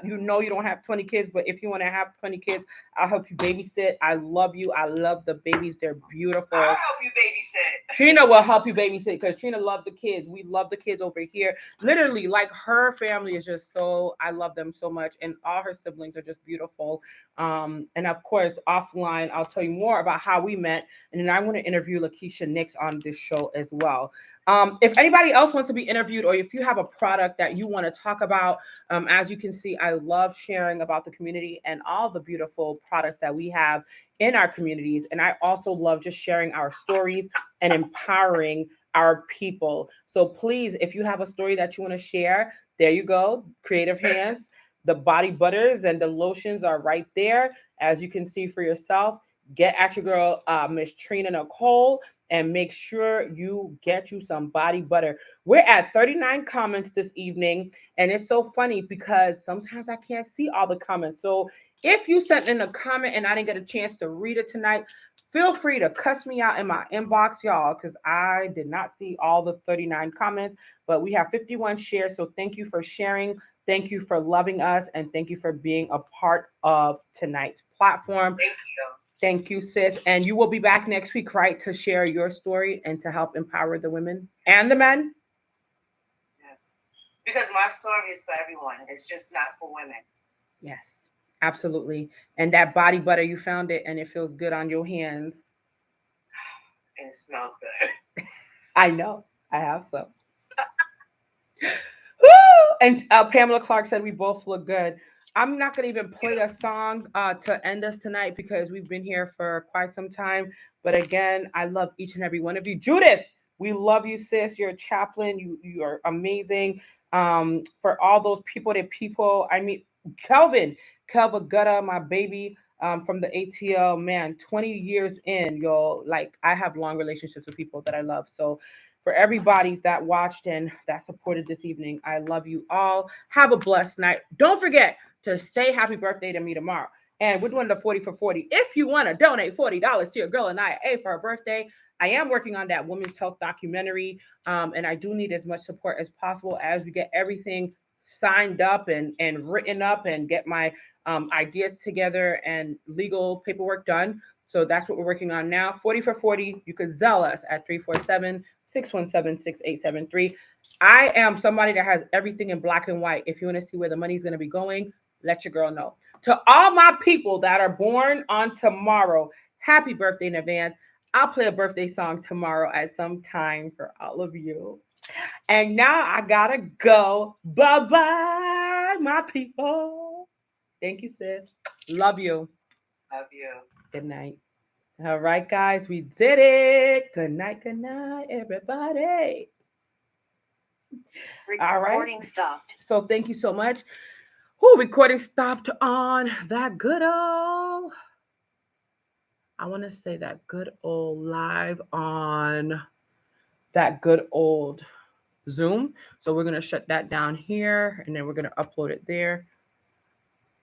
you know you don't have 20 kids, but if you want to have 20 kids, I'll help you babysit. I love you. I love the babies. They're beautiful. I'll help you babysit. Trina will help you babysit because Trina loved the kids. We love the kids over here. Literally, like her family is just so, I love them so much. And all her siblings are just beautiful. And of course, offline, I'll tell you more about how we met. And then I want to interview Lakeisha Nix on this show as well. If anybody else wants to be interviewed, or if you have a product that you want to talk about, as you can see, I love sharing about the community and all the beautiful products that we have in our communities. And I also love just sharing our stories and empowering our people. So please, if you have a story that you want to share, there you go. Creative hands. The body butters and the lotions are right there, as you can see for yourself. Get at your girl, Miss Trina Nicole, and make sure you get you some body butter. We're at 39 comments this evening, and it's so funny because sometimes I can't see all the comments. So if you sent in a comment and I didn't get a chance to read it tonight, feel free to cuss me out in my inbox, y'all, because I did not see all the 39 comments, but we have 51 shares. So thank you for sharing. Thank you for loving us, and thank you for being a part of tonight's platform. Thank you. Thank you, sis. And you will be back next week, right, to share your story and to help empower the women and the men? Yes. Because my story is for everyone. It's just not for women. Yes, absolutely. And that body butter, you found it and it feels good on your hands. And it smells good. I know. I have some. Woo! And Pamela Clark said we both look good. I'm not going to even play a song to end us tonight because we've been here for quite some time. But again, I love each and every one of you. Judith, we love you, sis. You're a chaplain. You are amazing. For all those people, I mean, Kelva Gutta, my baby, from the ATL, man, 20 years in, yo, like I have long relationships with people that I love. So for everybody that watched and that supported this evening, I love you all. Have a blessed night. Don't forget to say happy birthday to me tomorrow. And we're doing the 40 for 40. If you want to donate $40 to your girl and I for her birthday, I am working on that women's health documentary. And I do need as much support as possible as we get everything signed up and written up and get my ideas together and legal paperwork done. So that's what we're working on now. 40 for 40. You could zell us at 347-617-6873. I am somebody that has everything in black and white. If you want to see where the money's going to be going, let your girl know. To all my people that are born on tomorrow, happy birthday in advance. I'll play a birthday song tomorrow at some time for all of you. And now I gotta go. Bye bye, my people. Thank you, sis. Love you. Love you. Good night. All right, guys, we did it. Good night, everybody. All right. Recording stopped. So thank you so much. Who recording stopped on that good old. I want to say that good old live on that good old Zoom. So we're gonna shut that down here, and then we're gonna upload it there.